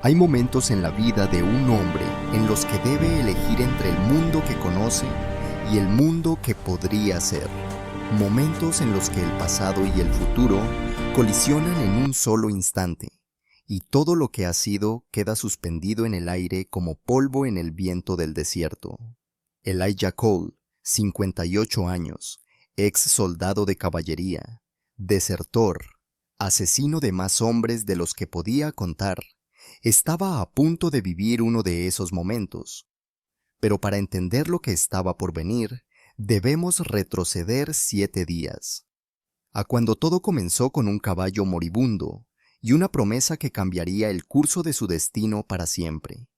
Hay momentos en la vida de un hombre en los que debe elegir entre el mundo que conoce y el mundo que podría ser. Momentos en los que el pasado y el futuro colisionan en un solo instante, y todo lo que ha sido queda suspendido en el aire como polvo en el viento del desierto. Elijah Cole, 58 años, ex soldado de caballería, desertor, asesino de más hombres de los que podía contar, estaba a punto de vivir uno de esos momentos. Pero para entender lo que estaba por venir, debemos retroceder 7 días, a cuando todo comenzó con un caballo moribundo y una promesa que cambiaría el curso de su destino para siempre.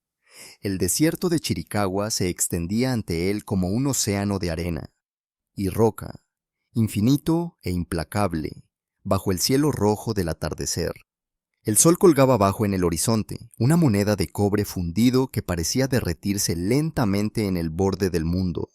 El desierto de Chiricahua se extendía ante él como un océano de arena y roca, infinito e implacable, bajo el cielo rojo del atardecer. El sol colgaba abajo en el horizonte, una moneda de cobre fundido que parecía derretirse lentamente en el borde del mundo.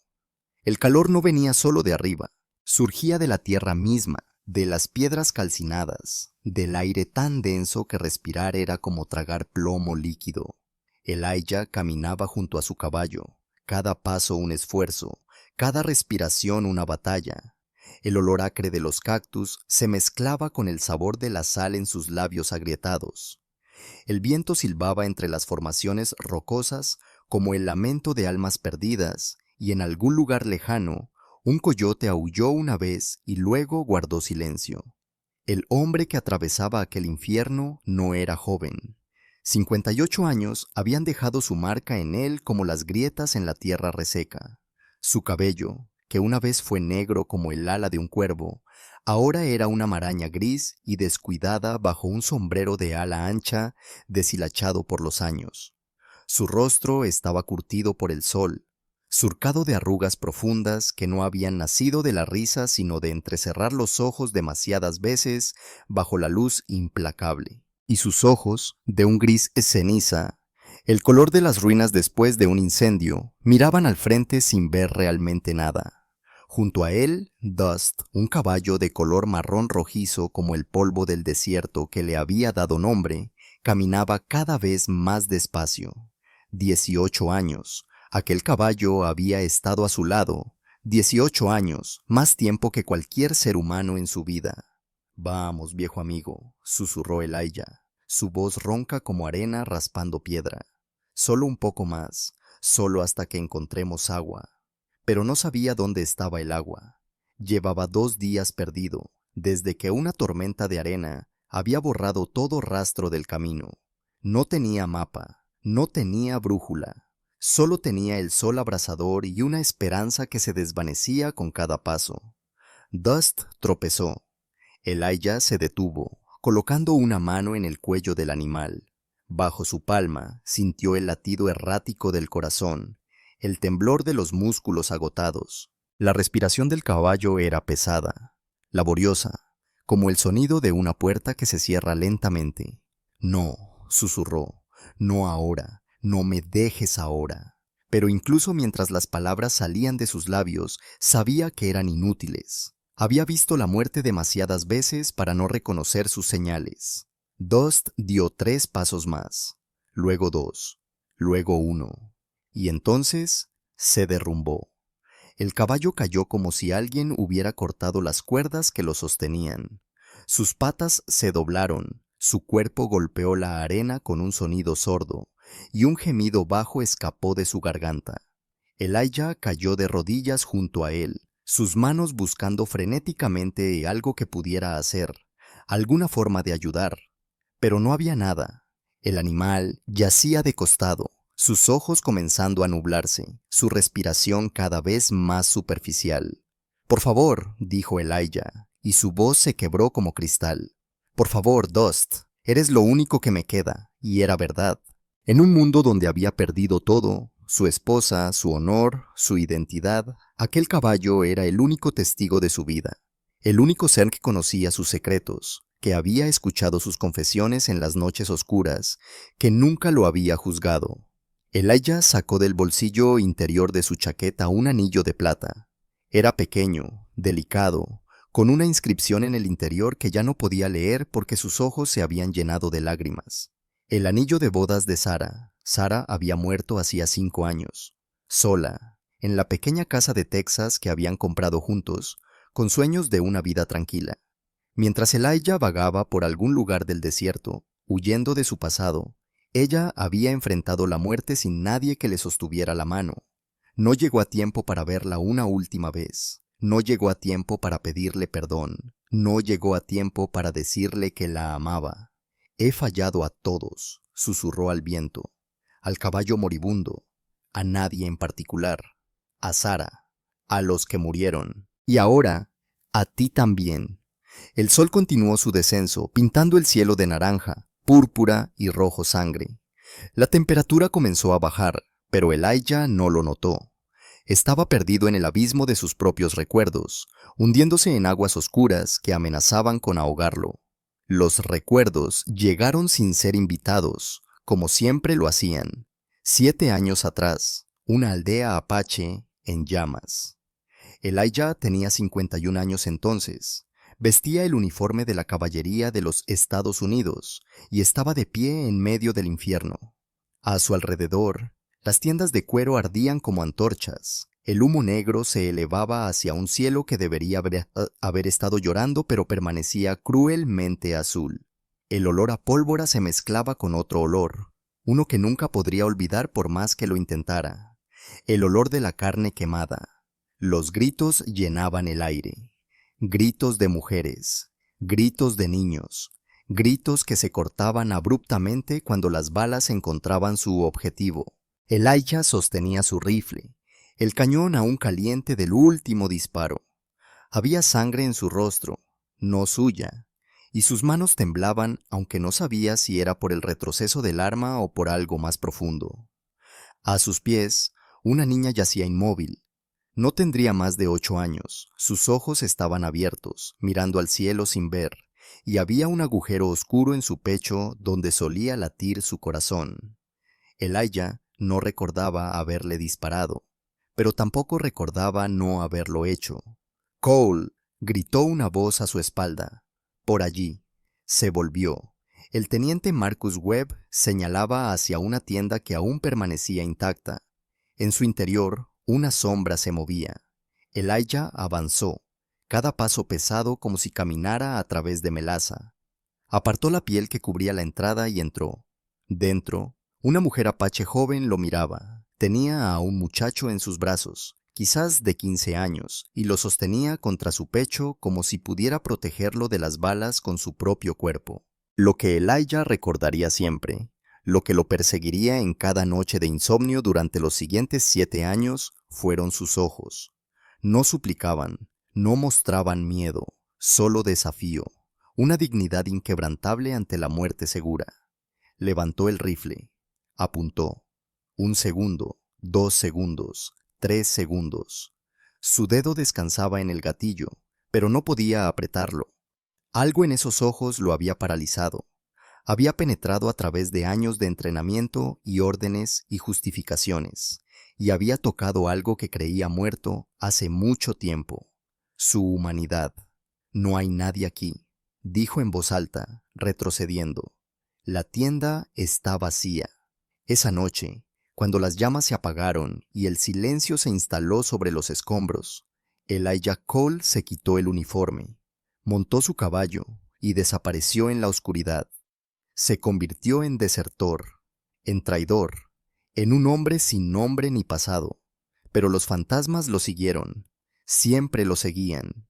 El calor no venía solo de arriba, surgía de la tierra misma, de las piedras calcinadas, del aire tan denso que respirar era como tragar plomo líquido. Elijah caminaba junto a su caballo, cada paso un esfuerzo, cada respiración una batalla. El olor acre de los cactus se mezclaba con el sabor de la sal en sus labios agrietados. El viento silbaba entre las formaciones rocosas como el lamento de almas perdidas, y en algún lugar lejano, un coyote aulló una vez y luego guardó silencio. El hombre que atravesaba aquel infierno no era joven. 58 años habían dejado su marca en él como las grietas en la tierra reseca. Su cabello, que una vez fue negro como el ala de un cuervo, ahora era una maraña gris y descuidada bajo un sombrero de ala ancha deshilachado por los años. Su rostro estaba curtido por el sol, surcado de arrugas profundas que no habían nacido de la risa sino de entrecerrar los ojos demasiadas veces bajo la luz implacable. Y sus ojos, de un gris ceniza, el color de las ruinas después de un incendio, miraban al frente sin ver realmente nada. Junto a él, Dust, un caballo de color marrón rojizo como el polvo del desierto que le había dado nombre, caminaba cada vez más despacio. 18 años. Aquel caballo había estado a su lado. 18 años, más tiempo que cualquier ser humano en su vida. «Vamos, viejo amigo», susurró Elijah, su voz ronca como arena raspando piedra. «Solo un poco más, solo hasta que encontremos agua». Pero no sabía dónde estaba el agua. Llevaba 2 días perdido, desde que una tormenta de arena había borrado todo rastro del camino. No tenía mapa, no tenía brújula, solo tenía el sol abrasador y una esperanza que se desvanecía con cada paso. Dust tropezó. Elijah se detuvo, colocando una mano en el cuello del animal. Bajo su palma sintió el latido errático del corazón, el temblor de los músculos agotados. La respiración del caballo era pesada, laboriosa, como el sonido de una puerta que se cierra lentamente. «No», susurró, «no ahora, no me dejes ahora». Pero incluso mientras las palabras salían de sus labios, sabía que eran inútiles. Había visto la muerte demasiadas veces para no reconocer sus señales. Dust dio 3 pasos más, luego 2, luego 1, y entonces se derrumbó. El caballo cayó como si alguien hubiera cortado las cuerdas que lo sostenían. Sus patas se doblaron, su cuerpo golpeó la arena con un sonido sordo, y un gemido bajo escapó de su garganta. Elijah cayó de rodillas junto a él, sus manos buscando frenéticamente algo que pudiera hacer, alguna forma de ayudar. Pero no había nada. El animal yacía de costado, sus ojos comenzando a nublarse, su respiración cada vez más superficial. «Por favor», dijo Elijah, y su voz se quebró como cristal. «Por favor, Dust, eres lo único que me queda», y era verdad. En un mundo donde había perdido todo, su esposa, su honor, su identidad, aquel caballo era el único testigo de su vida, el único ser que conocía sus secretos, que había escuchado sus confesiones en las noches oscuras, que nunca lo había juzgado. Elijah sacó del bolsillo interior de su chaqueta un anillo de plata. Era pequeño, delicado, con una inscripción en el interior que ya no podía leer porque sus ojos se habían llenado de lágrimas. El anillo de bodas de Sara. Sara había muerto hacía 5 años, sola, en la pequeña casa de Texas que habían comprado juntos, con sueños de una vida tranquila. Mientras Elijah vagaba por algún lugar del desierto, huyendo de su pasado, ella había enfrentado la muerte sin nadie que le sostuviera la mano. No llegó a tiempo para verla una última vez. No llegó a tiempo para pedirle perdón. No llegó a tiempo para decirle que la amaba. He fallado a todos, susurró al viento, al caballo moribundo, a nadie en particular, a Sara, a los que murieron, y ahora, a ti también. El sol continuó su descenso, pintando el cielo de naranja, púrpura y rojo sangre. La temperatura comenzó a bajar, pero Elijah no lo notó. Estaba perdido en el abismo de sus propios recuerdos, hundiéndose en aguas oscuras que amenazaban con ahogarlo. Los recuerdos llegaron sin ser invitados, como siempre lo hacían. 7 años atrás, una aldea apache en llamas. Elijah tenía 51 años entonces. Vestía el uniforme de la caballería de los Estados Unidos y estaba de pie en medio del infierno. A su alrededor, las tiendas de cuero ardían como antorchas. El humo negro se elevaba hacia un cielo que debería haber estado llorando, pero permanecía cruelmente azul. El olor a pólvora se mezclaba con otro olor, uno que nunca podría olvidar por más que lo intentara. El olor de la carne quemada. Los gritos llenaban el aire. Gritos de mujeres, gritos de niños, gritos que se cortaban abruptamente cuando las balas encontraban su objetivo. Elijah sostenía su rifle, el cañón aún caliente del último disparo. Había sangre en su rostro, no suya, y sus manos temblaban aunque no sabía si era por el retroceso del arma o por algo más profundo. A sus pies, una niña yacía inmóvil. No tendría más de 8 años, sus ojos estaban abiertos, mirando al cielo sin ver, y había un agujero oscuro en su pecho donde solía latir su corazón. Elijah no recordaba haberle disparado, pero tampoco recordaba no haberlo hecho. «Cole», gritó una voz a su espalda. Por allí. Se volvió. El teniente Marcus Webb señalaba hacia una tienda que aún permanecía intacta. En su interior, una sombra se movía. Elijah avanzó, cada paso pesado como si caminara a través de melaza. Apartó la piel que cubría la entrada y entró. Dentro, una mujer apache joven lo miraba. Tenía a un muchacho en sus brazos, quizás de 15 años, y lo sostenía contra su pecho como si pudiera protegerlo de las balas con su propio cuerpo. Lo que Elijah recordaría siempre, lo que lo perseguiría en cada noche de insomnio durante los siguientes 7 años, fueron sus ojos. No suplicaban, no mostraban miedo, solo desafío, una dignidad inquebrantable ante la muerte segura. Levantó el rifle, apuntó. 1 segundo, 2 segundos, 3 segundos. Su dedo descansaba en el gatillo, pero no podía apretarlo. Algo en esos ojos lo había paralizado. Había penetrado a través de años de entrenamiento y órdenes y justificaciones, y había tocado algo que creía muerto hace mucho tiempo. Su humanidad. «No hay nadie aquí», dijo en voz alta, retrocediendo. La tienda está vacía. Esa noche, cuando las llamas se apagaron y el silencio se instaló sobre los escombros, Elijah Cole se quitó el uniforme, montó su caballo y desapareció en la oscuridad. Se convirtió en desertor, en traidor, en un hombre sin nombre ni pasado. Pero los fantasmas lo siguieron, siempre lo seguían.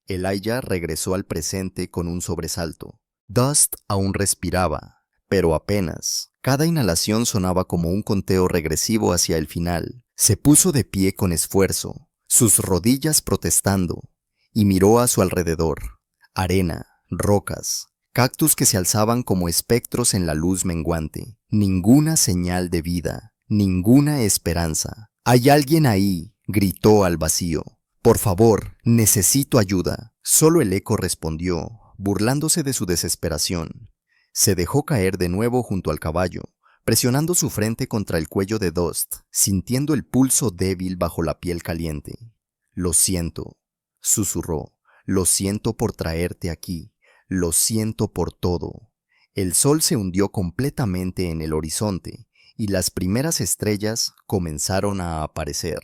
Elijah regresó al presente con un sobresalto. Dust aún respiraba, pero apenas. Cada inhalación sonaba como un conteo regresivo hacia el final. Se puso de pie con esfuerzo, sus rodillas protestando, y miró a su alrededor. Arena, rocas, cactus que se alzaban como espectros en la luz menguante. Ninguna señal de vida, ninguna esperanza. «Hay alguien ahí», gritó al vacío. «Por favor, necesito ayuda». Solo el eco respondió, burlándose de su desesperación. Se dejó caer de nuevo junto al caballo, presionando su frente contra el cuello de Dust, sintiendo el pulso débil bajo la piel caliente. «Lo siento», susurró. «Lo siento por traerte aquí. Lo siento por todo». El sol se hundió completamente en el horizonte y las primeras estrellas comenzaron a aparecer.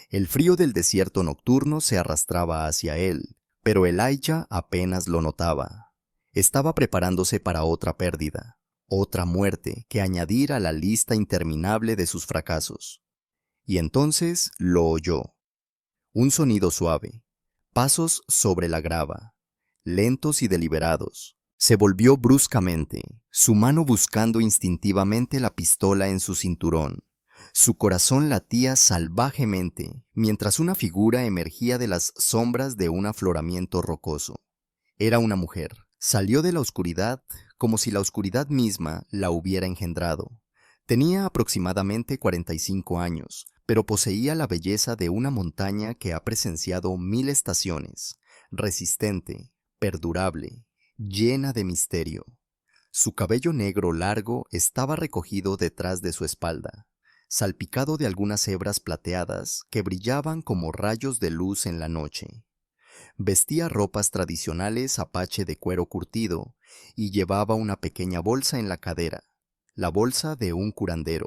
El frío del desierto nocturno se arrastraba hacia él, pero Elijah apenas lo notaba. Estaba preparándose para otra pérdida, otra muerte que añadir a la lista interminable de sus fracasos. Y entonces lo oyó. Un sonido suave, pasos sobre la grava, lentos y deliberados. Se volvió bruscamente, su mano buscando instintivamente la pistola en su cinturón. Su corazón latía salvajemente, mientras una figura emergía de las sombras de un afloramiento rocoso. Era una mujer. Salió de la oscuridad como si la oscuridad misma la hubiera engendrado. Tenía aproximadamente 45 años, pero poseía la belleza de una montaña que ha presenciado 1000 estaciones, resistente, perdurable, llena de misterio. Su cabello negro largo estaba recogido detrás de su espalda, salpicado de algunas hebras plateadas que brillaban como rayos de luz en la noche. Vestía ropas tradicionales apache de cuero curtido y llevaba una pequeña bolsa en la cadera, la bolsa de un curandero.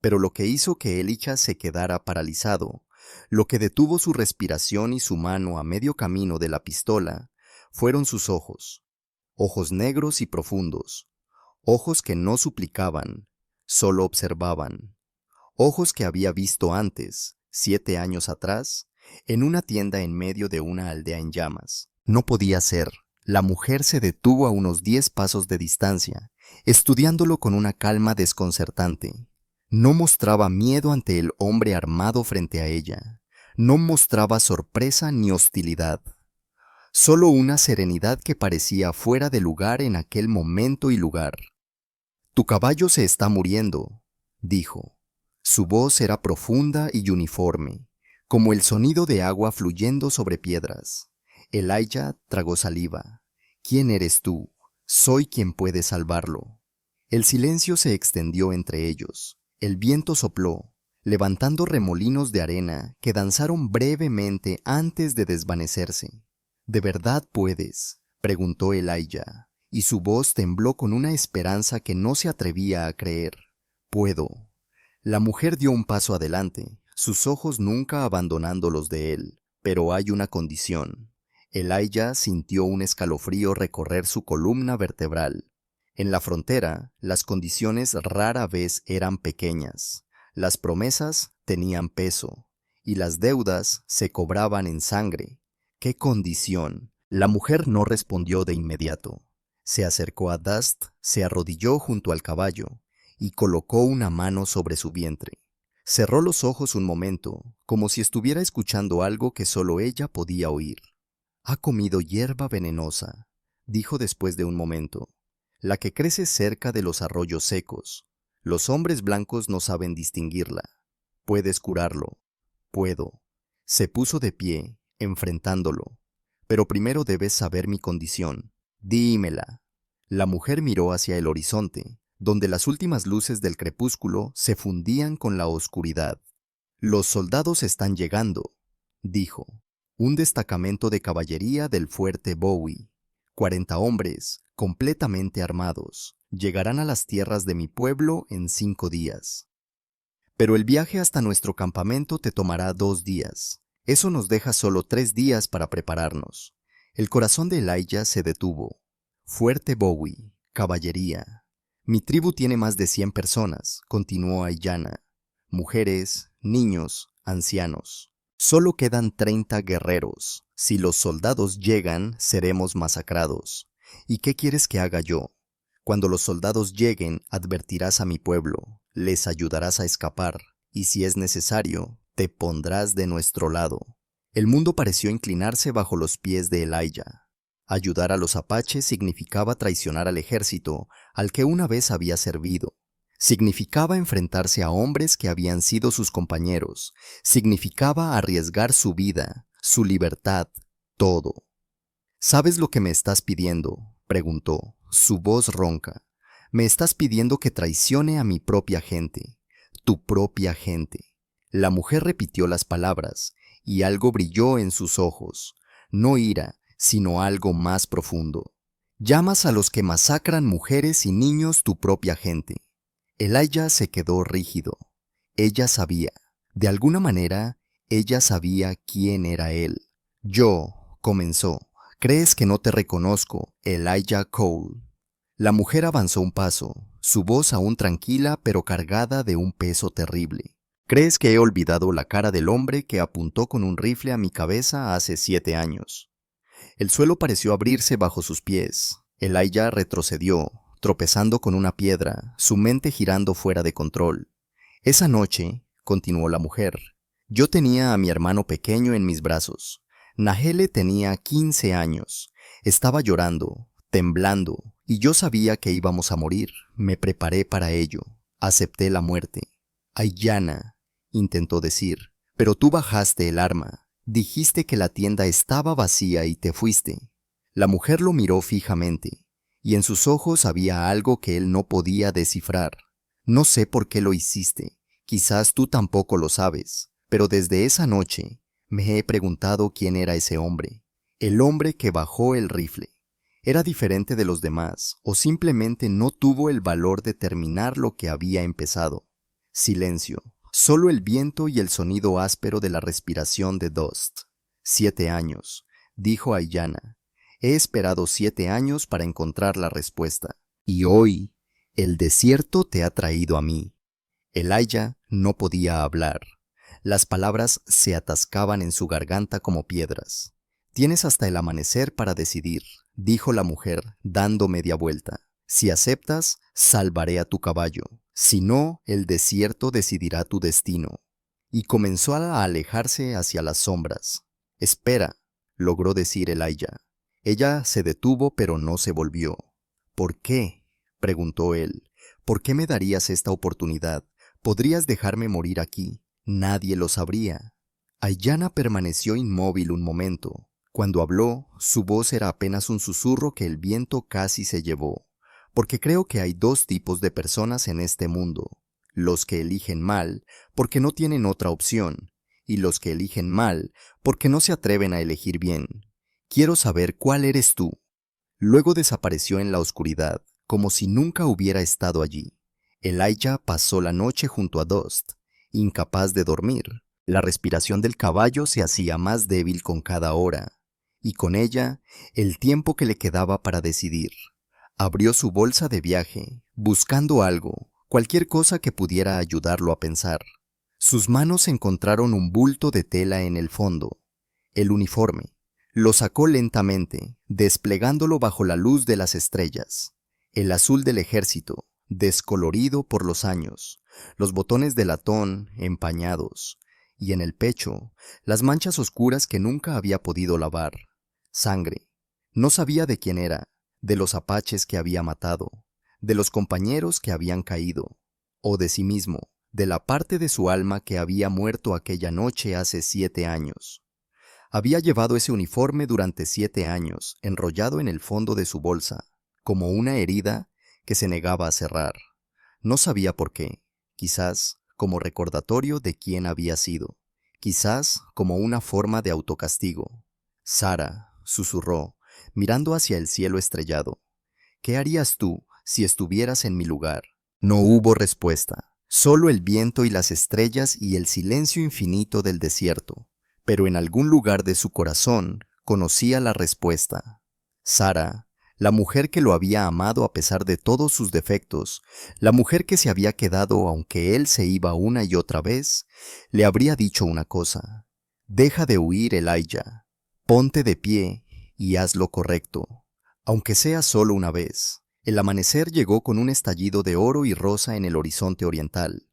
Pero lo que hizo que Elijah se quedara paralizado, lo que detuvo su respiración y su mano a medio camino de la pistola, fueron sus ojos, ojos negros y profundos, ojos que no suplicaban, solo observaban, ojos que había visto antes, 7 años atrás, en una tienda en medio de una aldea en llamas. No podía ser. La mujer se detuvo a unos 10 pasos de distancia, estudiándolo con una calma desconcertante. No mostraba miedo ante el hombre armado frente a ella. No mostraba sorpresa ni hostilidad. Solo una serenidad que parecía fuera de lugar en aquel momento y lugar. «Tu caballo se está muriendo», dijo. Su voz era profunda y uniforme, como el sonido de agua fluyendo sobre piedras. Elijah tragó saliva. «¿Quién eres tú? Soy quien puede salvarlo». El silencio se extendió entre ellos. El viento sopló, levantando remolinos de arena que danzaron brevemente antes de desvanecerse. «¿De verdad puedes?», preguntó Elijah, y su voz tembló con una esperanza que no se atrevía a creer. «Puedo». La mujer dio un paso adelante, sus ojos nunca abandonando los de él. «Pero hay una condición». Elijah sintió un escalofrío recorrer su columna vertebral. En la frontera, las condiciones rara vez eran pequeñas. Las promesas tenían peso, y las deudas se cobraban en sangre. ¿Qué condición? La mujer no respondió de inmediato. Se acercó a Dust, se arrodilló junto al caballo, y colocó una mano sobre su vientre. Cerró los ojos un momento, como si estuviera escuchando algo que solo ella podía oír. «Ha comido hierba venenosa», dijo después de un momento, «la que crece cerca de los arroyos secos. Los hombres blancos no saben distinguirla. Puedes curarlo». «Puedo». Se puso de pie, enfrentándolo. «Pero primero debes saber mi condición. Dímela». La mujer miró hacia el horizonte, donde las últimas luces del crepúsculo se fundían con la oscuridad. «Los soldados están llegando», dijo. «Un destacamento de caballería del fuerte Bowie. 40 hombres, completamente armados, llegarán a las tierras de mi pueblo en 5 días. Pero el viaje hasta nuestro campamento te tomará 2 días. Eso nos deja solo 3 días para prepararnos». El corazón de Elijah se detuvo. «Fuerte Bowie, caballería. Mi tribu tiene más de 100 personas», continuó Aiyana. «Mujeres, niños, ancianos. Solo quedan 30 guerreros. Si los soldados llegan, seremos masacrados. ¿Y qué quieres que haga yo? Cuando los soldados lleguen, advertirás a mi pueblo, les ayudarás a escapar, y si es necesario, te pondrás de nuestro lado». El mundo pareció inclinarse bajo los pies de Elijah. Ayudar a los apaches significaba traicionar al ejército al que una vez había servido. Significaba enfrentarse a hombres que habían sido sus compañeros. Significaba arriesgar su vida, su libertad, todo. «¿Sabes lo que me estás pidiendo?», preguntó, su voz ronca. «Me estás pidiendo que traicione a mi propia gente, tu propia gente». La mujer repitió las palabras, y algo brilló en sus ojos. No ira, sino algo más profundo. Llamas a los que masacran mujeres y niños tu propia gente. Elijah se quedó rígido. Ella sabía. De alguna manera, ella sabía quién era él. Comenzó. ¿Crees que no te reconozco, Elijah Cole? La mujer avanzó un paso, su voz aún tranquila pero cargada de un peso terrible. ¿Crees que he olvidado la cara del hombre que apuntó con un rifle a mi cabeza hace 7 años? El suelo pareció abrirse bajo sus pies. Elijah retrocedió, tropezando con una piedra, su mente girando fuera de control. Esa noche, continuó la mujer, yo tenía a mi hermano pequeño en mis brazos. Nahele tenía 15 años. Estaba llorando, temblando, y yo sabía que íbamos a morir. Me preparé para ello. Acepté la muerte. Aiyana, intentó decir, pero tú bajaste el arma. Dijiste que la tienda estaba vacía y te fuiste. La mujer lo miró fijamente, y en sus ojos había algo que él no podía descifrar. No sé por qué lo hiciste, quizás tú tampoco lo sabes, pero desde esa noche me he preguntado quién era ese hombre, el hombre que bajó el rifle. ¿Era diferente de los demás o simplemente no tuvo el valor de terminar lo que había empezado? Silencio. Solo el viento y el sonido áspero de la respiración de Dust. 7 años, dijo Aiyana. He esperado 7 años para encontrar la respuesta. Y hoy, el desierto te ha traído a mí. Elijah no podía hablar. Las palabras se atascaban en su garganta como piedras. Tienes hasta el amanecer para decidir, dijo la mujer, dando media vuelta. Si aceptas, salvaré a tu caballo. Si no, el desierto decidirá tu destino. Y comenzó a alejarse hacia las sombras. Espera, logró decir Elijah. Ella se detuvo pero no se volvió. ¿Por qué?, preguntó él. ¿Por qué me darías esta oportunidad? ¿Podrías dejarme morir aquí? Nadie lo sabría. Aiyana permaneció inmóvil un momento. Cuando habló, su voz era apenas un susurro que el viento casi se llevó. Porque creo que hay 2 tipos de personas en este mundo. Los que eligen mal, porque no tienen otra opción, y los que eligen mal, porque no se atreven a elegir bien. Quiero saber cuál eres tú. Luego desapareció en la oscuridad, como si nunca hubiera estado allí. Elijah pasó la noche junto a Dust, incapaz de dormir. La respiración del caballo se hacía más débil con cada hora, y con ella, el tiempo que le quedaba para decidir. Abrió su bolsa de viaje, buscando algo, cualquier cosa que pudiera ayudarlo a pensar. Sus manos encontraron un bulto de tela en el fondo, el uniforme. Lo sacó lentamente, desplegándolo bajo la luz de las estrellas. El azul del ejército, descolorido por los años, los botones de latón empañados, y en el pecho, las manchas oscuras que nunca había podido lavar. Sangre. No sabía de quién era, de los apaches que había matado, de los compañeros que habían caído, o de sí mismo, de la parte de su alma que había muerto aquella noche hace 7 años. Había llevado ese uniforme durante 7 años, enrollado en el fondo de su bolsa, como una herida que se negaba a cerrar. No sabía por qué, quizás como recordatorio de quién había sido, quizás como una forma de autocastigo. Sara, susurró, mirando hacia el cielo estrellado. ¿Qué harías tú si estuvieras en mi lugar? No hubo respuesta, solo el viento y las estrellas y el silencio infinito del desierto. Pero en algún lugar de su corazón conocía la respuesta. Sara, la mujer que lo había amado a pesar de todos sus defectos, la mujer que se había quedado aunque él se iba una y otra vez, le habría dicho una cosa. Deja de huir, Elijah. Ponte de pie y haz lo correcto, aunque sea solo una vez. El amanecer llegó con un estallido de oro y rosa en el horizonte oriental.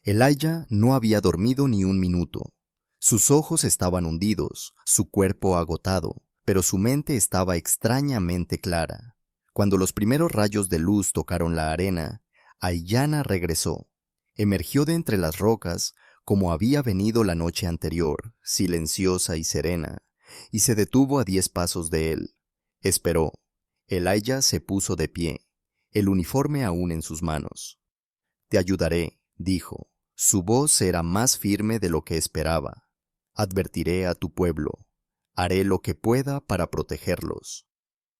Elijah no había dormido ni un minuto. Sus ojos estaban hundidos, su cuerpo agotado, pero su mente estaba extrañamente clara. Cuando los primeros rayos de luz tocaron la arena, Aiyana regresó. Emergió de entre las rocas como había venido la noche anterior, silenciosa y serena, y se detuvo a 10 pasos de él. Esperó. Elijah se puso de pie, el uniforme aún en sus manos. Te ayudaré, dijo. Su voz era más firme de lo que esperaba. Advertiré a tu pueblo. Haré lo que pueda para protegerlos.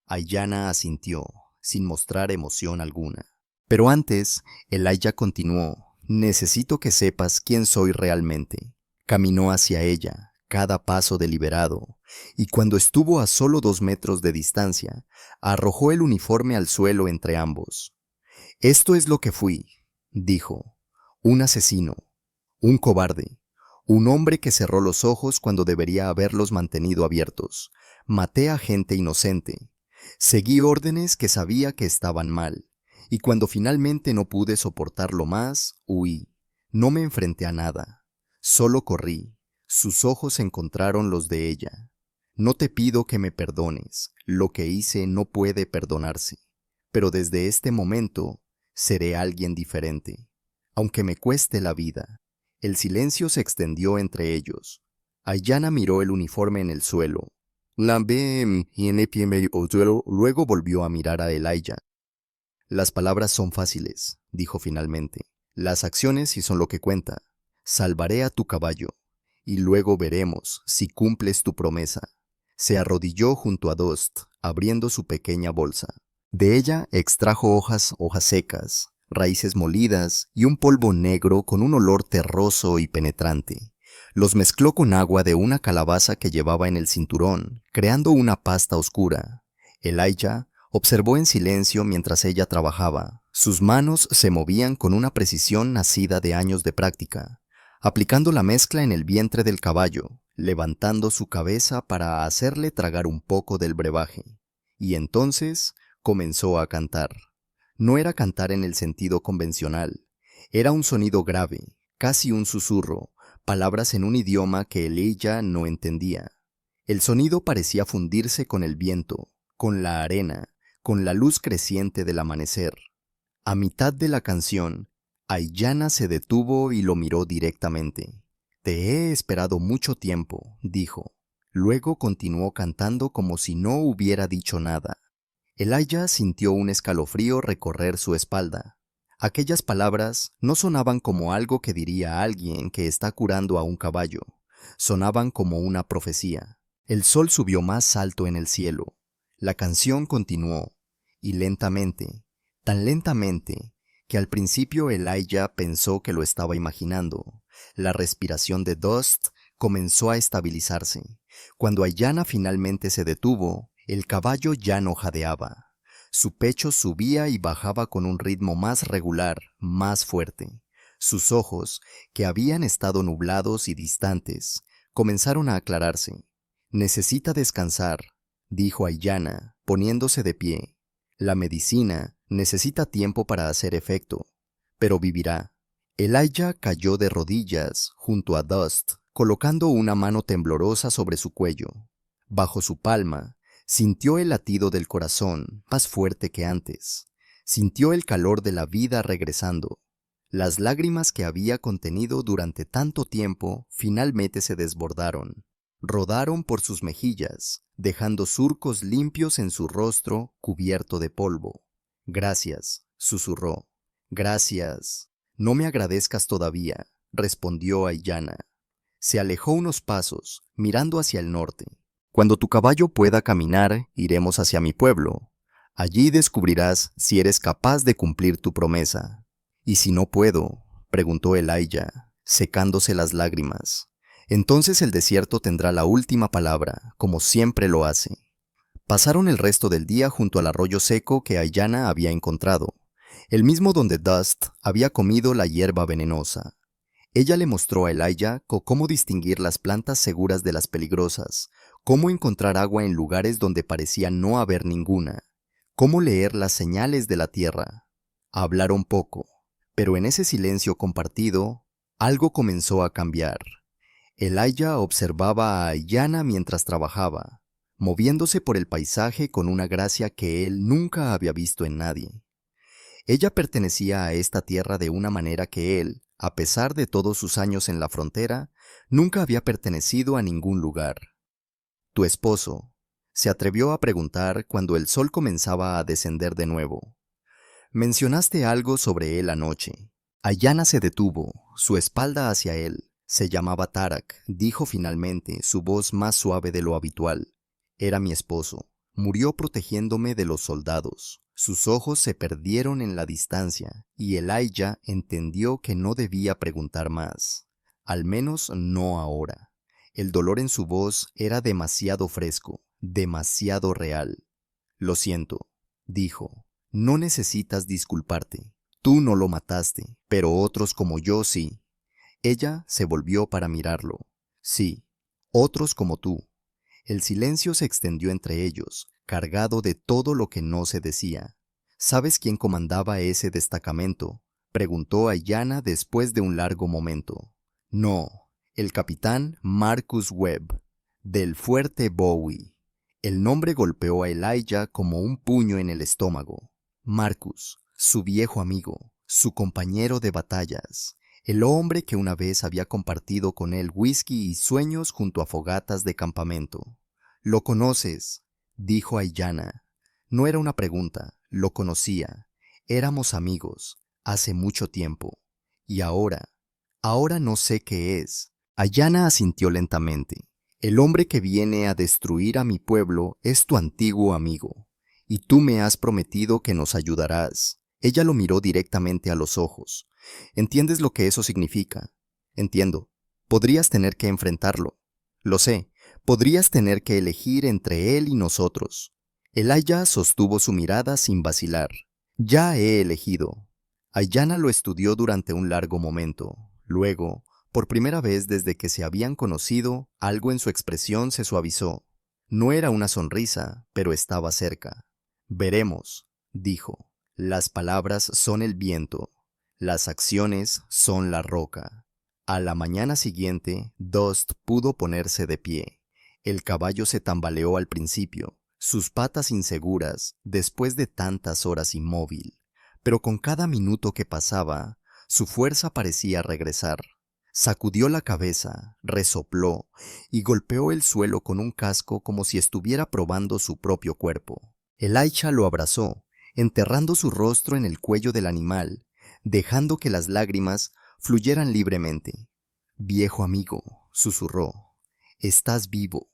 Aiyana asintió, sin mostrar emoción alguna. Pero antes, Elijah continuó: necesito que sepas quién soy realmente. Caminó hacia ella, cada paso deliberado, y cuando estuvo a solo 2 metros de distancia, arrojó el uniforme al suelo entre ambos. Esto es lo que fui, dijo: un asesino, un cobarde, un hombre que cerró los ojos cuando debería haberlos mantenido abiertos. Maté a gente inocente. Seguí órdenes que sabía que estaban mal. Y cuando finalmente no pude soportarlo más, huí. No me enfrenté a nada. Solo corrí. Sus ojos encontraron los de ella. No te pido que me perdones. Lo que hice no puede perdonarse. Pero desde este momento, seré alguien diferente. Aunque me cueste la vida. El silencio se extendió entre ellos. Aiyana miró el uniforme en el suelo. Luego volvió a mirar a Elijah. Las palabras son fáciles, dijo finalmente. Las acciones sí son lo que cuenta. Salvaré a tu caballo, y luego veremos si cumples tu promesa. Se arrodilló junto a Dost, abriendo su pequeña bolsa. De ella extrajo hojas secas, raíces molidas y un polvo negro con un olor terroso y penetrante. Los mezcló con agua de una calabaza que llevaba en el cinturón, creando una pasta oscura. Elijah observó en silencio mientras ella trabajaba. Sus manos se movían con una precisión nacida de años de práctica, aplicando la mezcla en el vientre del caballo, levantando su cabeza para hacerle tragar un poco del brebaje. Y entonces comenzó a cantar. No era cantar en el sentido convencional. Era un sonido grave, casi un susurro, palabras en un idioma que Elijah no entendía. El sonido parecía fundirse con el viento, con la arena, con la luz creciente del amanecer. A mitad de la canción, Aiyana se detuvo y lo miró directamente. «Te he esperado mucho tiempo», dijo. Luego continuó cantando como si no hubiera dicho nada. Elijah sintió un escalofrío recorrer su espalda. Aquellas palabras no sonaban como algo que diría alguien que está curando a un caballo. Sonaban como una profecía. El sol subió más alto en el cielo. La canción continuó, y lentamente, tan lentamente, que al principio Elijah pensó que lo estaba imaginando. La respiración de Dust comenzó a estabilizarse. Cuando Aiyana finalmente se detuvo, el caballo ya no jadeaba. Su pecho subía y bajaba con un ritmo más regular, más fuerte. Sus ojos, que habían estado nublados y distantes, comenzaron a aclararse. «Necesita descansar», dijo Aiyana, poniéndose de pie. «La medicina necesita tiempo para hacer efecto, pero vivirá». Elijah cayó de rodillas junto a Dust, colocando una mano temblorosa sobre su cuello. Bajo su palma, sintió el latido del corazón, más fuerte que antes. Sintió el calor de la vida regresando. Las lágrimas que había contenido durante tanto tiempo finalmente se desbordaron. Rodaron por sus mejillas, dejando surcos limpios en su rostro cubierto de polvo. «Gracias», susurró. «Gracias». «No me agradezcas todavía», respondió Aiyana. Se alejó unos pasos, mirando hacia el norte. «Cuando tu caballo pueda caminar, iremos hacia mi pueblo. Allí descubrirás si eres capaz de cumplir tu promesa». «¿Y si no puedo?», preguntó Elijah, secándose las lágrimas. «Entonces el desierto tendrá la última palabra, como siempre lo hace». Pasaron el resto del día junto al arroyo seco que Aiyana había encontrado, el mismo donde Dust había comido la hierba venenosa. Ella le mostró a Elijah cómo distinguir las plantas seguras de las peligrosas, cómo encontrar agua en lugares donde parecía no haber ninguna, cómo leer las señales de la tierra. Hablaron poco, pero en ese silencio compartido, algo comenzó a cambiar. Elijah observaba a Aiyana mientras trabajaba, moviéndose por el paisaje con una gracia que él nunca había visto en nadie. Ella pertenecía a esta tierra de una manera que él, a pesar de todos sus años en la frontera, nunca había pertenecido a ningún lugar. «¿Tu esposo?», se atrevió a preguntar cuando el sol comenzaba a descender de nuevo. «Mencionaste algo sobre él anoche». Aiyana se detuvo, su espalda hacia él. «Se llamaba Tarak», dijo finalmente, su voz más suave de lo habitual. «Era mi esposo». Murió protegiéndome de los soldados. Sus ojos se perdieron en la distancia, y Elijah entendió que no debía preguntar más. Al menos no ahora. El dolor en su voz era demasiado fresco, demasiado real. Lo siento, dijo. No necesitas disculparte. Tú no lo mataste, pero otros como yo sí. Ella se volvió para mirarlo. Sí, otros como tú. El silencio se extendió entre ellos, cargado de todo lo que no se decía. ¿Sabes quién comandaba ese destacamento?, preguntó Ayanna después de un largo momento. No, el capitán Marcus Webb, del fuerte Bowie. El nombre golpeó a Elijah como un puño en el estómago. Marcus, su viejo amigo, su compañero de batallas, el hombre que una vez había compartido con él whisky y sueños junto a fogatas de campamento. «¿Lo conoces?», dijo Ayanna. No era una pregunta, lo conocía. Éramos amigos, hace mucho tiempo. Y ahora no sé qué es. Ayanna asintió lentamente. El hombre que viene a destruir a mi pueblo es tu antiguo amigo, y tú me has prometido que nos ayudarás. Ella lo miró directamente a los ojos. ¿Entiendes lo que eso significa? Entiendo. Podrías tener que enfrentarlo. Lo sé. Podrías tener que elegir entre él y nosotros. Elijah sostuvo su mirada sin vacilar. Ya he elegido. Ayanna lo estudió durante un largo momento. Luego, por primera vez desde que se habían conocido, algo en su expresión se suavizó. No era una sonrisa, pero estaba cerca. Veremos, dijo. Las palabras son el viento. Las acciones son la roca. A la mañana siguiente, Dust pudo ponerse de pie. El caballo se tambaleó al principio, sus patas inseguras, después de tantas horas inmóvil. Pero con cada minuto que pasaba, su fuerza parecía regresar. Sacudió la cabeza, resopló y golpeó el suelo con un casco como si estuviera probando su propio cuerpo. Elijah lo abrazó, enterrando su rostro en el cuello del animal, dejando que las lágrimas fluyeran libremente. «Viejo amigo», susurró, «estás vivo,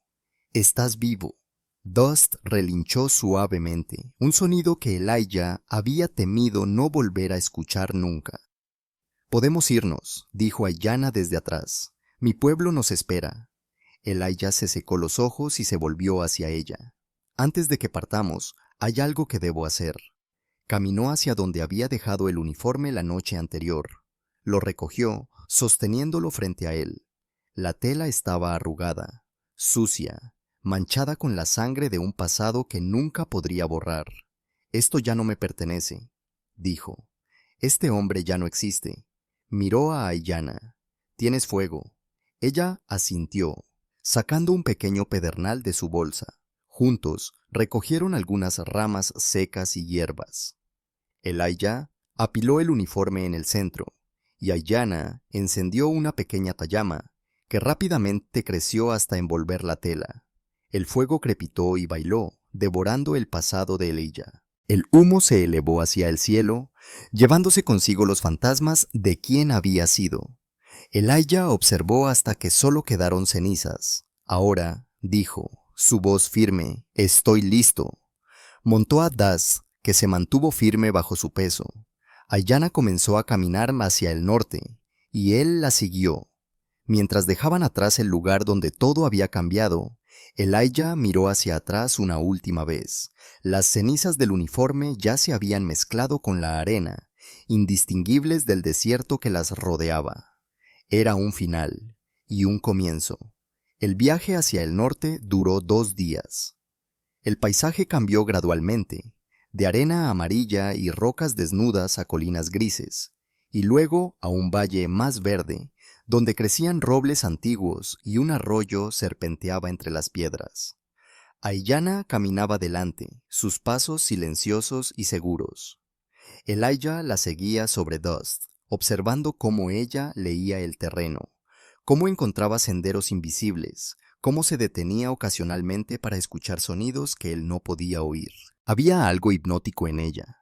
estás vivo». Dust relinchó suavemente, un sonido que Elijah había temido no volver a escuchar nunca. «Podemos irnos», dijo Ayanna desde atrás. «Mi pueblo nos espera». Elijah se secó los ojos y se volvió hacia ella. «Antes de que partamos, hay algo que debo hacer». Caminó hacia donde había dejado el uniforme la noche anterior. Lo recogió, sosteniéndolo frente a él. La tela estaba arrugada, sucia, manchada con la sangre de un pasado que nunca podría borrar. «Esto ya no me pertenece», dijo. «Este hombre ya no existe». Miró a Ayanna. «¿Tienes fuego?». Ella asintió, sacando un pequeño pedernal de su bolsa. Juntos recogieron algunas ramas secas y hierbas. Elijah apiló el uniforme en el centro, y Ayanna encendió una pequeña tallama, que rápidamente creció hasta envolver la tela. El fuego crepitó y bailó, devorando el pasado de Elijah. El humo se elevó hacia el cielo, llevándose consigo los fantasmas de quien había sido. Elijah observó hasta que solo quedaron cenizas. «Ahora», dijo, su voz firme, «estoy listo». Montó a Dust, que se mantuvo firme bajo su peso. Ayanna comenzó a caminar hacia el norte, y él la siguió. Mientras dejaban atrás el lugar donde todo había cambiado, Elijah miró hacia atrás una última vez. Las cenizas del uniforme ya se habían mezclado con la arena, indistinguibles del desierto que las rodeaba. Era un final y un comienzo. El viaje hacia el norte duró 2 días. El paisaje cambió gradualmente, de arena amarilla y rocas desnudas a colinas grises, y luego a un valle más verde, donde crecían robles antiguos y un arroyo serpenteaba entre las piedras. Ayanna caminaba delante, sus pasos silenciosos y seguros. Elijah la seguía sobre Dust, observando cómo ella leía el terreno, cómo encontraba senderos invisibles, cómo se detenía ocasionalmente para escuchar sonidos que él no podía oír. Había algo hipnótico en ella,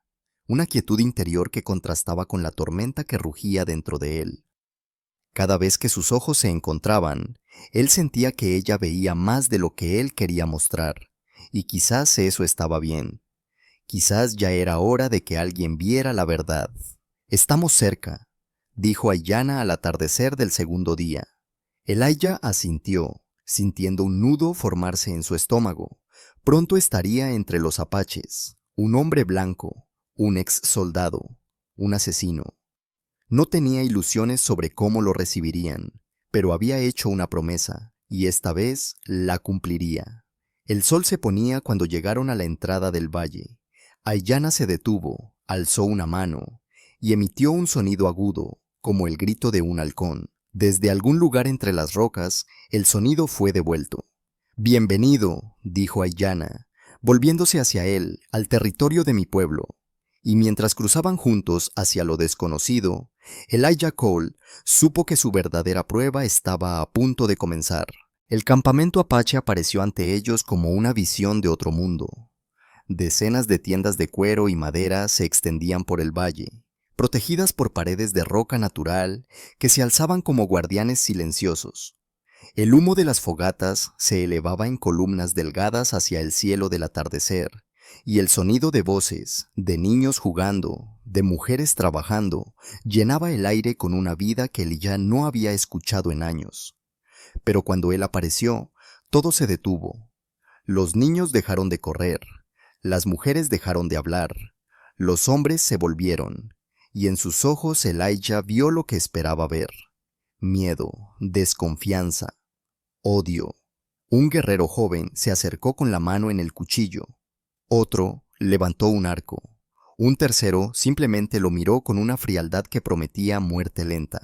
una quietud interior que contrastaba con la tormenta que rugía dentro de él. Cada vez que sus ojos se encontraban, él sentía que ella veía más de lo que él quería mostrar, y quizás eso estaba bien. Quizás ya era hora de que alguien viera la verdad. Estamos cerca, dijo Aiyana al atardecer del segundo día. Elijah asintió, sintiendo un nudo formarse en su estómago. Pronto estaría entre los apaches, un hombre blanco, un ex soldado, un asesino. No tenía ilusiones sobre cómo lo recibirían, pero había hecho una promesa, y esta vez la cumpliría. El sol se ponía cuando llegaron a la entrada del valle. Aiyana se detuvo, alzó una mano, y emitió un sonido agudo, como el grito de un halcón. Desde algún lugar entre las rocas, el sonido fue devuelto. «Bienvenido», dijo Aiyana, volviéndose hacia él, al territorio de mi pueblo. Y mientras cruzaban juntos hacia lo desconocido, Elijah Cole supo que su verdadera prueba estaba a punto de comenzar. El campamento apache apareció ante ellos como una visión de otro mundo. Decenas de tiendas de cuero y madera se extendían por el valle, protegidas por paredes de roca natural que se alzaban como guardianes silenciosos. El humo de las fogatas se elevaba en columnas delgadas hacia el cielo del atardecer, y el sonido de voces, de niños jugando, de mujeres trabajando, llenaba el aire con una vida que él ya no había escuchado en años. Pero cuando él apareció, todo se detuvo. Los niños dejaron de correr, las mujeres dejaron de hablar, los hombres se volvieron, y en sus ojos Elijah vio lo que esperaba ver: miedo, desconfianza, odio. Un guerrero joven se acercó con la mano en el cuchillo. Otro levantó un arco. Un tercero simplemente lo miró con una frialdad que prometía muerte lenta.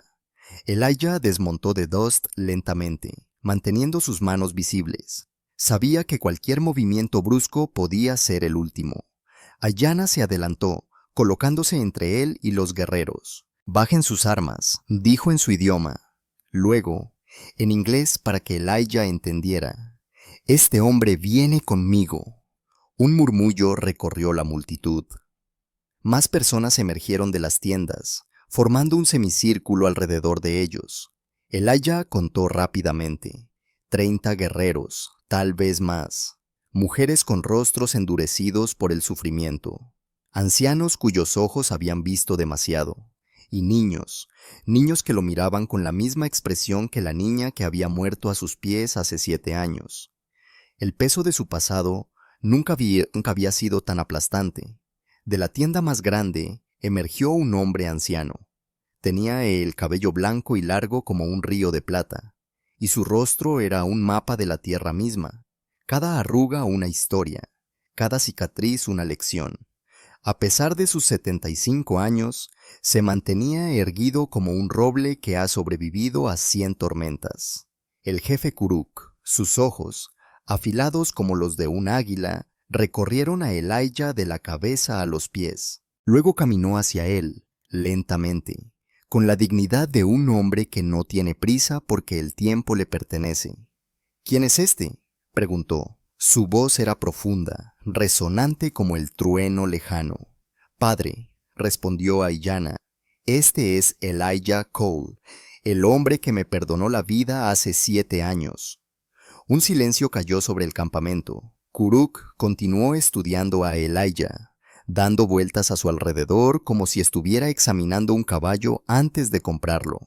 Elijah desmontó de Dust lentamente, manteniendo sus manos visibles. Sabía que cualquier movimiento brusco podía ser el último. Aiyana se adelantó, colocándose entre él y los guerreros. «Bajen sus armas», dijo en su idioma. Luego, en inglés para que Elijah entendiera: «Este hombre viene conmigo». Un murmullo recorrió la multitud. Más personas emergieron de las tiendas, formando un semicírculo alrededor de ellos. Elijah contó rápidamente: 30 guerreros, tal vez más. Mujeres con rostros endurecidos por el sufrimiento. Ancianos cuyos ojos habían visto demasiado. Y niños que lo miraban con la misma expresión que la niña que había muerto a sus pies hace 7 años. El peso de su pasado nunca había sido tan aplastante. De la tienda más grande emergió un hombre anciano. Tenía el cabello blanco y largo como un río de plata, y su rostro era un mapa de la tierra misma. Cada arruga una historia, cada cicatriz una lección. A pesar de sus 75 años, se mantenía erguido como un roble que ha sobrevivido a 100 tormentas. El jefe Kuruk, sus ojos, afilados como los de un águila, recorrieron a Elijah de la cabeza a los pies. Luego caminó hacia él, lentamente, con la dignidad de un hombre que no tiene prisa porque el tiempo le pertenece. «¿Quién es este?», preguntó. Su voz era profunda, resonante como el trueno lejano. «Padre», respondió Aiyana, «este es Elijah Cole, el hombre que me perdonó la vida hace 7 años». Un silencio cayó sobre el campamento. Kuruk continuó estudiando a Elijah, dando vueltas a su alrededor como si estuviera examinando un caballo antes de comprarlo.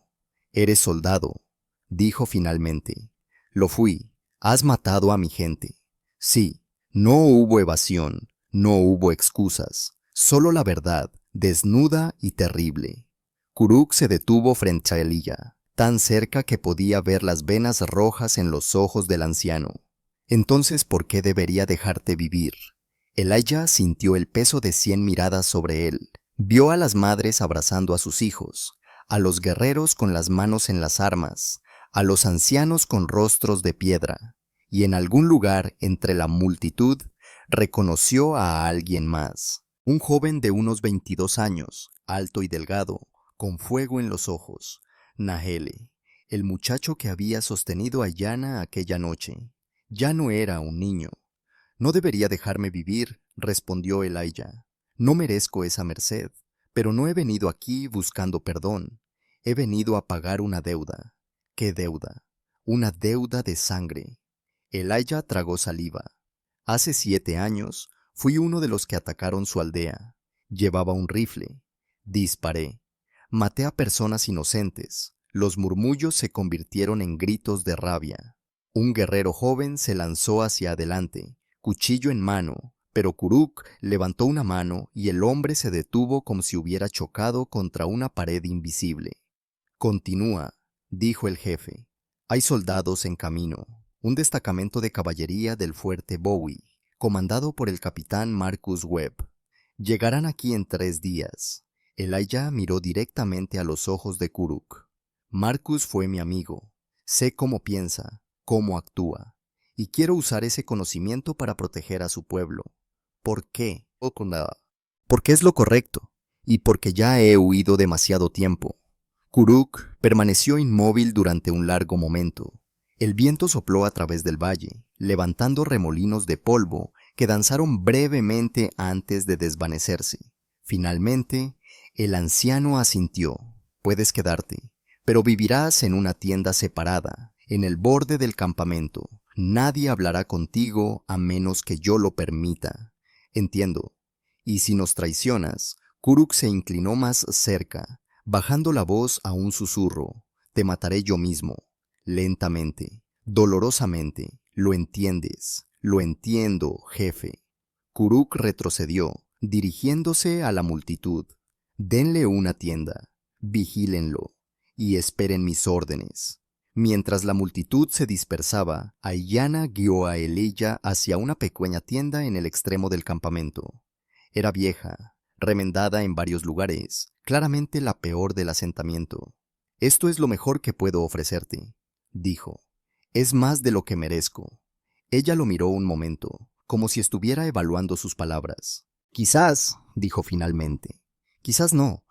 «Eres soldado», dijo finalmente. «Lo fui. Has matado a mi gente». Sí, no hubo evasión, no hubo excusas, solo la verdad, desnuda y terrible. Kuruk se detuvo frente a Elijah, tan cerca que podía ver las venas rojas en los ojos del anciano. «Entonces, ¿por qué debería dejarte vivir?» Elijah sintió el peso de 100 miradas sobre él. Vio a las madres abrazando a sus hijos, a los guerreros con las manos en las armas, a los ancianos con rostros de piedra. Y en algún lugar entre la multitud reconoció a alguien más. Un joven de unos 22 años, alto y delgado, con fuego en los ojos. Nahele, el muchacho que había sostenido a Aiyana aquella noche. Ya no era un niño. «No debería dejarme vivir», respondió Elijah. «No merezco esa merced, pero no he venido aquí buscando perdón. He venido a pagar una deuda». «¿Qué deuda?» «Una deuda de sangre». Elijah tragó saliva. Hace 7 años fui uno de los que atacaron su aldea. Llevaba un rifle. Disparé. Maté a personas inocentes. Los murmullos se convirtieron en gritos de rabia. Un guerrero joven se lanzó hacia adelante, cuchillo en mano, pero Kuruk levantó una mano y el hombre se detuvo como si hubiera chocado contra una pared invisible. «Continúa», dijo el jefe. «Hay soldados en camino». Un destacamento de caballería del fuerte Bowie, comandado por el capitán Marcus Webb. Llegarán aquí en 3 días. Elijah miró directamente a los ojos de Kuruk. Marcus fue mi amigo. Sé cómo piensa, cómo actúa, y quiero usar ese conocimiento para proteger a su pueblo. ¿Por qué? Porque es lo correcto, y porque ya he huido demasiado tiempo. Kuruk permaneció inmóvil durante un largo momento. El viento sopló a través del valle, levantando remolinos de polvo que danzaron brevemente antes de desvanecerse. Finalmente, el anciano asintió. «Puedes quedarte, pero vivirás en una tienda separada, en el borde del campamento. Nadie hablará contigo a menos que yo lo permita». «Entiendo. Y si nos traicionas», Kuruk se inclinó más cerca, bajando la voz a un susurro. «Te mataré yo mismo». Lentamente, dolorosamente. «Lo entiendes». «Lo entiendo, jefe». Kuruk retrocedió, dirigiéndose a la multitud. «Denle una tienda, vigílenlo, y esperen mis órdenes». Mientras la multitud se dispersaba, Aiyana guió a Elijah hacia una pequeña tienda en el extremo del campamento. Era vieja, remendada en varios lugares, claramente la peor del asentamiento. «Esto es lo mejor que puedo ofrecerte», dijo. «Es más de lo que merezco». Ella lo miró un momento, como si estuviera evaluando sus palabras. «Quizás», dijo finalmente. «Quizás no.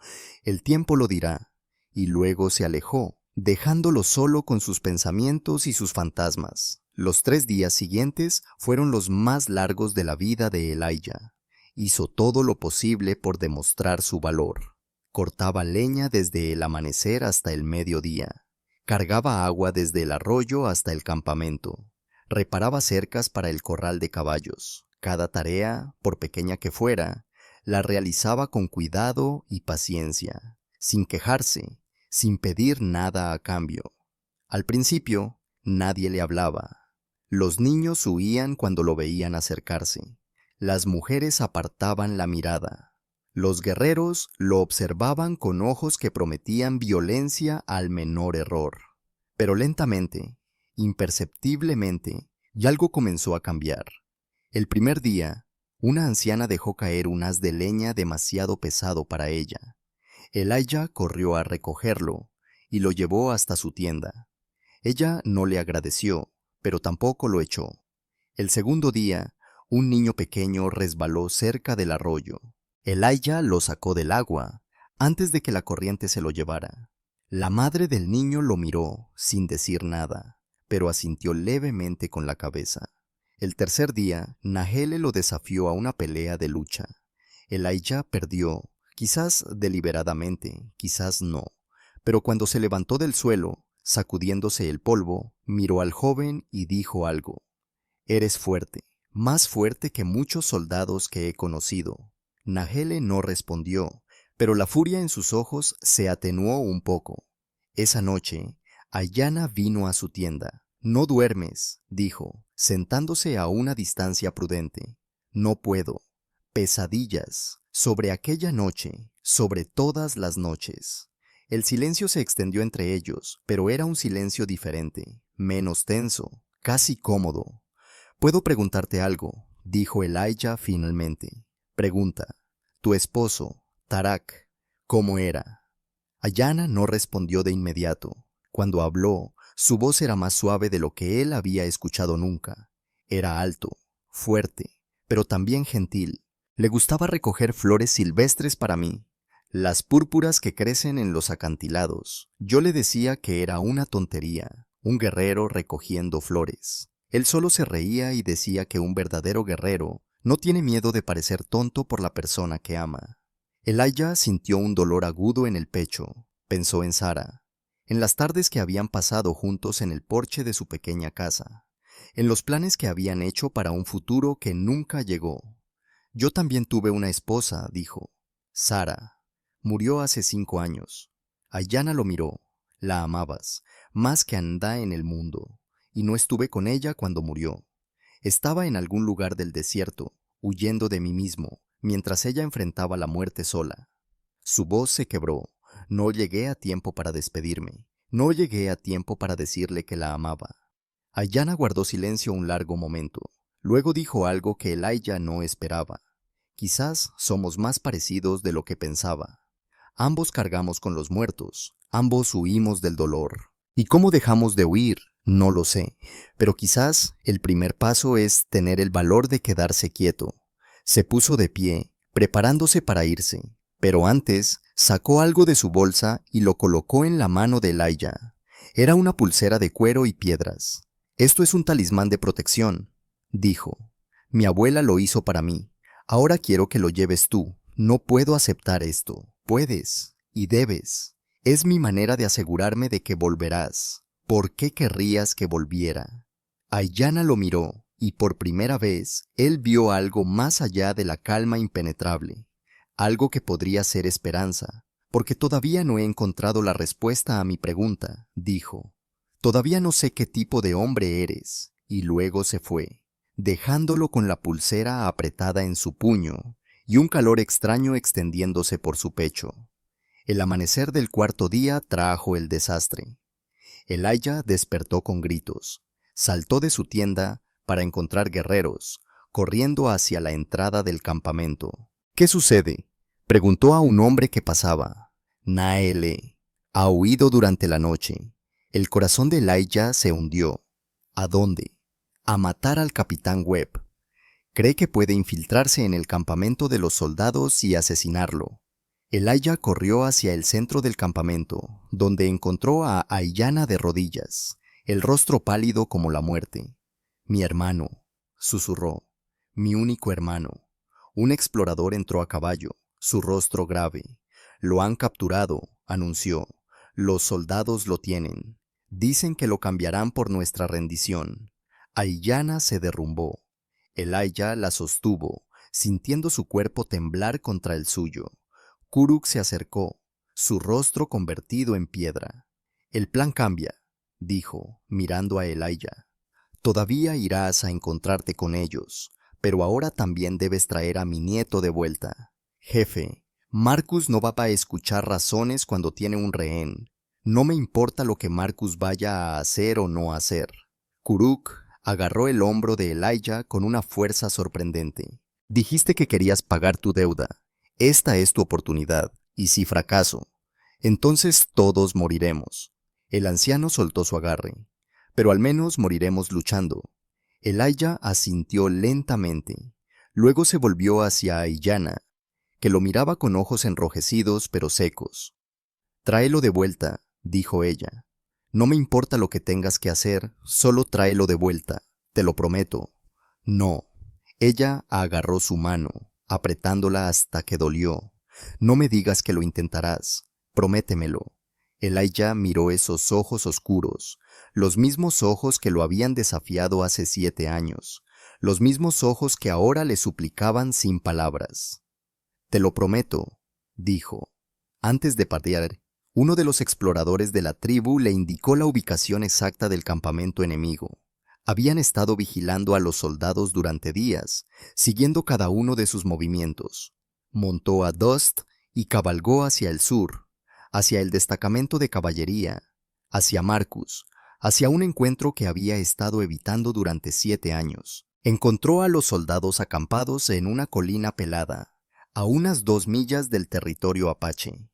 El tiempo lo dirá». Y luego se alejó, dejándolo solo con sus pensamientos y sus fantasmas. Los 3 días siguientes fueron los más largos de la vida de Elijah. Hizo todo lo posible por demostrar su valor. Cortaba leña desde el amanecer hasta el mediodía. Cargaba agua desde el arroyo hasta el campamento. Reparaba cercas para el corral de caballos. Cada tarea, por pequeña que fuera, la realizaba con cuidado y paciencia, sin quejarse, sin pedir nada a cambio. Al principio, nadie le hablaba. Los niños huían cuando lo veían acercarse. Las mujeres apartaban la mirada. Los guerreros lo observaban con ojos que prometían violencia al menor error. Pero lentamente, imperceptiblemente, y algo comenzó a cambiar. El primer día, una anciana dejó caer un haz de leña demasiado pesado para ella. Elijah corrió a recogerlo y lo llevó hasta su tienda. Ella no le agradeció, pero tampoco lo echó. El segundo día, un niño pequeño resbaló cerca del arroyo. Elijah lo sacó del agua antes de que la corriente se lo llevara. La madre del niño lo miró sin decir nada, pero asintió levemente con la cabeza. El tercer día, Nahele lo desafió a una pelea de lucha. Elijah perdió, quizás deliberadamente, quizás no, pero cuando se levantó del suelo, sacudiéndose el polvo, miró al joven y dijo algo. «Eres fuerte, más fuerte que muchos soldados que he conocido». Nahele no respondió, pero la furia en sus ojos se atenuó un poco. Esa noche, Aiyana vino a su tienda. «No duermes», dijo, sentándose a una distancia prudente. «No puedo. Pesadillas. Sobre aquella noche, sobre todas las noches». El silencio se extendió entre ellos, pero era un silencio diferente, menos tenso, casi cómodo. «¿Puedo preguntarte algo?», dijo Elijah finalmente. «Pregunta. Tu esposo, Tarak, ¿cómo era?». Aiyana no respondió de inmediato. Cuando habló, su voz era más suave de lo que él había escuchado nunca. Era alto, fuerte, pero también gentil. «Le gustaba recoger flores silvestres para mí, las púrpuras que crecen en los acantilados. Yo le decía que era una tontería, un guerrero recogiendo flores. Él solo se reía y decía que un verdadero guerrero no tiene miedo de parecer tonto por la persona que ama». Elijah sintió un dolor agudo en el pecho. Pensó en Sara, en las tardes que habían pasado juntos en el porche de su pequeña casa. en los planes que habían hecho para un futuro que nunca llegó. Yo también tuve una esposa, dijo. Sara. Murió hace 5 años. Ayanna lo miró. La amabas, más que a nada en el mundo, y no estuve con ella cuando murió. Estaba en algún lugar del desierto, huyendo de mí mismo, mientras ella enfrentaba la muerte sola. Su voz se quebró. No llegué a tiempo para despedirme. No llegué a tiempo para decirle que la amaba. Ayanna guardó silencio un largo momento. Luego dijo algo que Elijah no esperaba. Quizás somos más parecidos de lo que pensaba. Ambos cargamos con los muertos. Ambos huimos del dolor. ¿Y cómo dejamos de huir? No lo sé. Pero quizás el primer paso es tener el valor de quedarse quieto. Se puso de pie, preparándose para irse. Pero antes, sacó algo de su bolsa y lo colocó en la mano de Elijah. Era una pulsera de cuero y piedras. Esto es un talismán de protección, dijo. Mi abuela lo hizo para mí. Ahora quiero que lo lleves tú. No puedo aceptar esto. Puedes y debes. Es mi manera de asegurarme de que volverás. ¿Por qué querrías que volviera? Ayanna lo miró, y por primera vez, él vio algo más allá de la calma impenetrable. Algo que podría ser esperanza, porque todavía no he encontrado la respuesta a mi pregunta, dijo. Todavía no sé qué tipo de hombre eres. Y luego se fue, dejándolo con la pulsera apretada en su puño y un calor extraño extendiéndose por su pecho. El amanecer del cuarto día trajo el desastre. Elijah despertó con gritos. Saltó de su tienda para encontrar guerreros, corriendo hacia la entrada del campamento. ¿Qué sucede?, preguntó a un hombre que pasaba. Naele ha huido durante la noche. El corazón de Elijah se hundió. ¿A dónde? A matar al capitán Webb. Cree que puede infiltrarse en el campamento de los soldados y asesinarlo. Elijah corrió hacia el centro del campamento, donde encontró a Ayanna de rodillas, el rostro pálido como la muerte. Mi hermano, susurró, mi único hermano. Un explorador entró a caballo, su rostro grave. Lo han capturado, anunció. Los soldados lo tienen. Dicen que lo cambiarán por nuestra rendición. Ayanna se derrumbó. Elijah la sostuvo, sintiendo su cuerpo temblar contra el suyo. Kuruk se acercó, su rostro convertido en piedra. El plan cambia, dijo, mirando a Elijah. Todavía irás a encontrarte con ellos, pero ahora también debes traer a mi nieto de vuelta. Jefe, Marcus no va a escuchar razones cuando tiene un rehén. No me importa lo que Marcus vaya a hacer o no hacer. Kuruk agarró el hombro de Elijah con una fuerza sorprendente. Dijiste que querías pagar tu deuda. Esta es tu oportunidad, y si fracaso, entonces todos moriremos. El anciano soltó su agarre. Pero al menos moriremos luchando. Elijah asintió lentamente. Luego se volvió hacia Ayanna, que lo miraba con ojos enrojecidos pero secos. Tráelo de vuelta, dijo ella. No me importa lo que tengas que hacer, solo tráelo de vuelta, te lo prometo. No. Ella agarró su mano, apretándola hasta que dolió. No me digas que lo intentarás, prométemelo. Elijah miró esos ojos oscuros, los mismos ojos que lo habían desafiado hace 7 años, los mismos ojos que ahora le suplicaban sin palabras. Te lo prometo, dijo. Antes de partir, uno de los exploradores de la tribu le indicó la ubicación exacta del campamento enemigo. Habían estado vigilando a los soldados durante días, siguiendo cada uno de sus movimientos. Montó a Dust y cabalgó hacia el sur, hacia el destacamento de caballería, hacia Marcus, hacia un encuentro que había estado evitando durante 7 años. Encontró a los soldados acampados en una colina pelada, a unas 2 millas del territorio apache.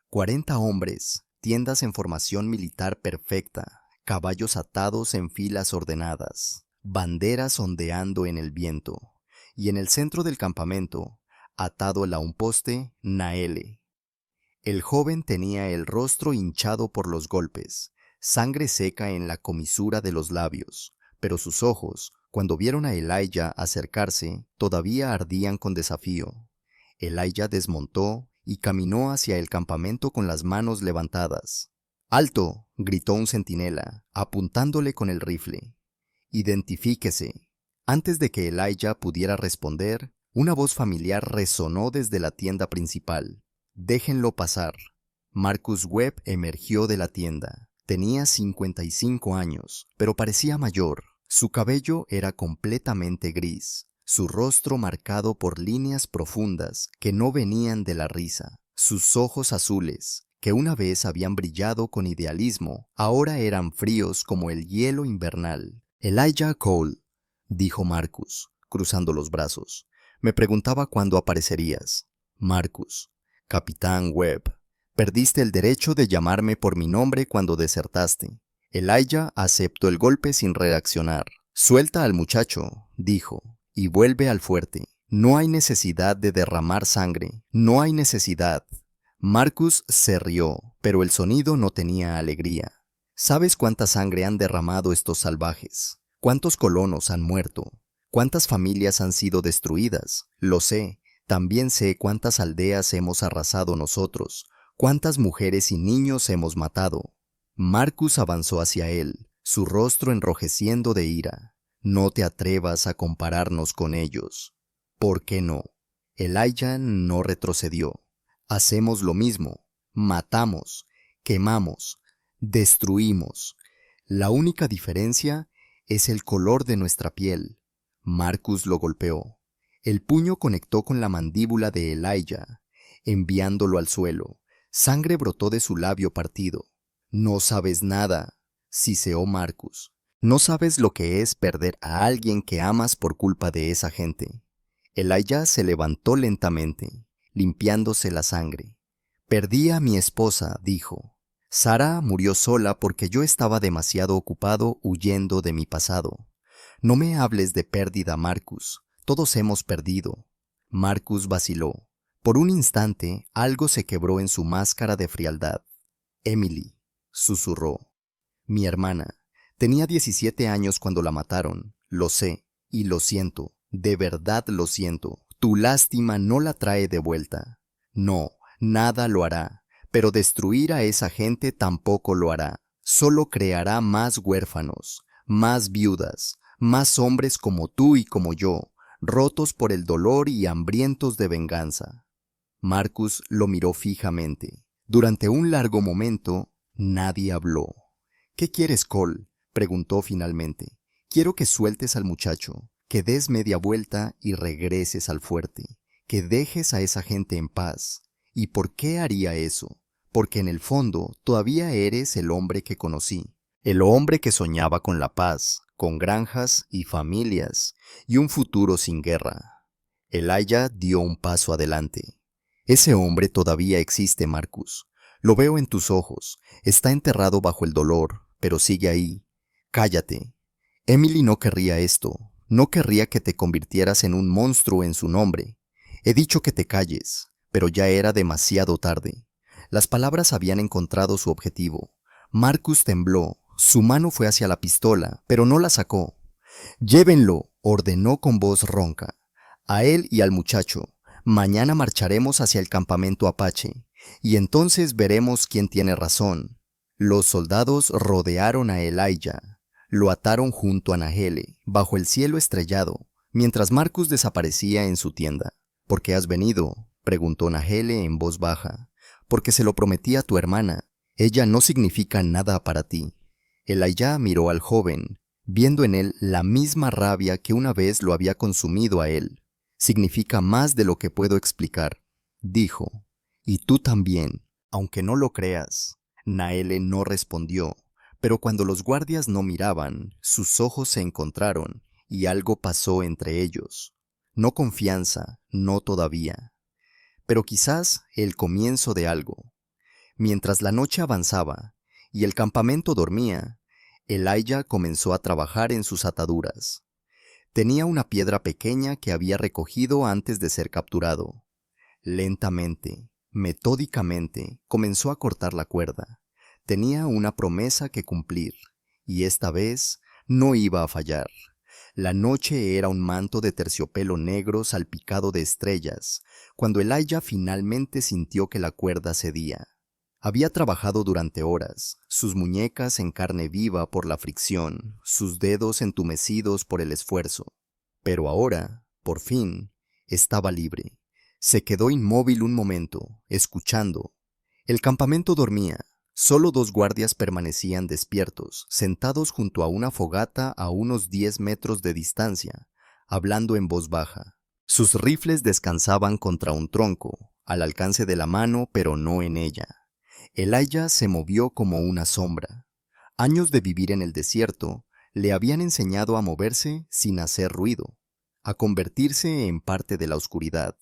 40 hombres, tiendas en formación militar perfecta, caballos atados en filas ordenadas, banderas ondeando en el viento, y en el centro del campamento, atado a un poste, Naele. El joven tenía el rostro hinchado por los golpes, sangre seca en la comisura de los labios, pero sus ojos, cuando vieron a Elijah acercarse, todavía ardían con desafío. Elijah desmontó y caminó hacia el campamento con las manos levantadas. ¡Alto!, gritó un centinela, apuntándole con el rifle. Identifíquese. Antes de que Elijah pudiera responder, una voz familiar resonó desde la tienda principal. Déjenlo pasar. Marcus Webb emergió de la tienda. Tenía 55 años, pero parecía mayor. Su cabello era completamente gris, su rostro marcado por líneas profundas que no venían de la risa. Sus ojos azules, que una vez habían brillado con idealismo, ahora eran fríos como el hielo invernal. Elijah Cole, dijo Marcus, cruzando los brazos. Me preguntaba cuándo aparecerías. Marcus, Capitán Webb, perdiste el derecho de llamarme por mi nombre cuando desertaste. Elijah aceptó el golpe sin reaccionar. Suelta al muchacho, dijo, y vuelve al fuerte. No hay necesidad de derramar sangre, no hay necesidad. Marcus se rió, pero el sonido no tenía alegría. ¿Sabes cuánta sangre han derramado estos salvajes? ¿Cuántos colonos han muerto? ¿Cuántas familias han sido destruidas? Lo sé. También sé cuántas aldeas hemos arrasado nosotros, cuántas mujeres y niños hemos matado. Marcus avanzó hacia él, su rostro enrojeciendo de ira. No te atrevas a compararnos con ellos. ¿Por qué no? Elijah no retrocedió. Hacemos lo mismo. Matamos, quemamos, destruimos. La única diferencia es el color de nuestra piel. Marcus lo golpeó. El puño conectó con la mandíbula de Elijah, enviándolo al suelo. Sangre brotó de su labio partido. No sabes nada, siseó Marcus. No sabes lo que es perder a alguien que amas por culpa de esa gente. Elijah se levantó lentamente, limpiándose la sangre. Perdí a mi esposa, dijo. Sara murió sola porque yo estaba demasiado ocupado huyendo de mi pasado. No me hables de pérdida, Marcus. Todos hemos perdido. Marcus vaciló. Por un instante, algo se quebró en su máscara de frialdad. Emily, susurró. Mi hermana. Tenía 17 años cuando la mataron. Lo sé, y lo siento. De verdad lo siento. Tu lástima no la trae de vuelta. No, nada lo hará. Pero destruir a esa gente tampoco lo hará. Solo creará más huérfanos, más viudas, más hombres como tú y como yo, rotos por el dolor y hambrientos de venganza. Marcus lo miró fijamente. Durante un largo momento, nadie habló. ¿Qué quieres, Cole?, preguntó finalmente. Quiero que sueltes al muchacho, que des media vuelta y regreses al fuerte, que dejes a esa gente en paz. ¿Y por qué haría eso? Porque en el fondo todavía eres el hombre que conocí, el hombre que soñaba con la paz, con granjas y familias, y un futuro sin guerra. Elijah dio un paso adelante. Ese hombre todavía existe, Marcus. Lo veo en tus ojos. Está enterrado bajo el dolor, pero sigue ahí. Cállate. Emily no querría esto. No querría que te convirtieras en un monstruo en su nombre. He dicho que te calles, pero ya era demasiado tarde. Las palabras habían encontrado su objetivo. Marcus tembló. Su mano fue hacia la pistola, pero no la sacó. Llévenlo, ordenó con voz ronca. A él y al muchacho. Mañana marcharemos hacia el campamento Apache, y entonces veremos quién tiene razón. Los soldados rodearon a Elijah. Lo ataron junto a Nahele, bajo el cielo estrellado, mientras Marcus desaparecía en su tienda. ¿Por qué has venido?, preguntó Nahele en voz baja. Porque se lo prometí a tu hermana. Ella no significa nada para ti. Elijah miró al joven, viendo en él la misma rabia que una vez lo había consumido a él. Significa más de lo que puedo explicar, dijo. Y tú también, aunque no lo creas. Nahele no respondió, pero cuando los guardias no miraban, sus ojos se encontraron y algo pasó entre ellos. No confianza, no todavía, pero quizás el comienzo de algo. Mientras la noche avanzaba y el campamento dormía, Elijah comenzó a trabajar en sus ataduras. Tenía una piedra pequeña que había recogido antes de ser capturado. Lentamente, metódicamente, comenzó a cortar la cuerda. Tenía una promesa que cumplir, y esta vez no iba a fallar. La noche era un manto de terciopelo negro salpicado de estrellas, cuando Elijah finalmente sintió que la cuerda cedía. Había trabajado durante horas, sus muñecas en carne viva por la fricción, sus dedos entumecidos por el esfuerzo. Pero ahora, por fin, estaba libre. Se quedó inmóvil un momento, escuchando. El campamento dormía. Solo 2 guardias permanecían despiertos, sentados junto a una fogata a unos 10 metros de distancia, hablando en voz baja. Sus rifles descansaban contra un tronco, al alcance de la mano, pero no en ella. Elijah se movió como una sombra. Años de vivir en el desierto le habían enseñado a moverse sin hacer ruido, a convertirse en parte de la oscuridad.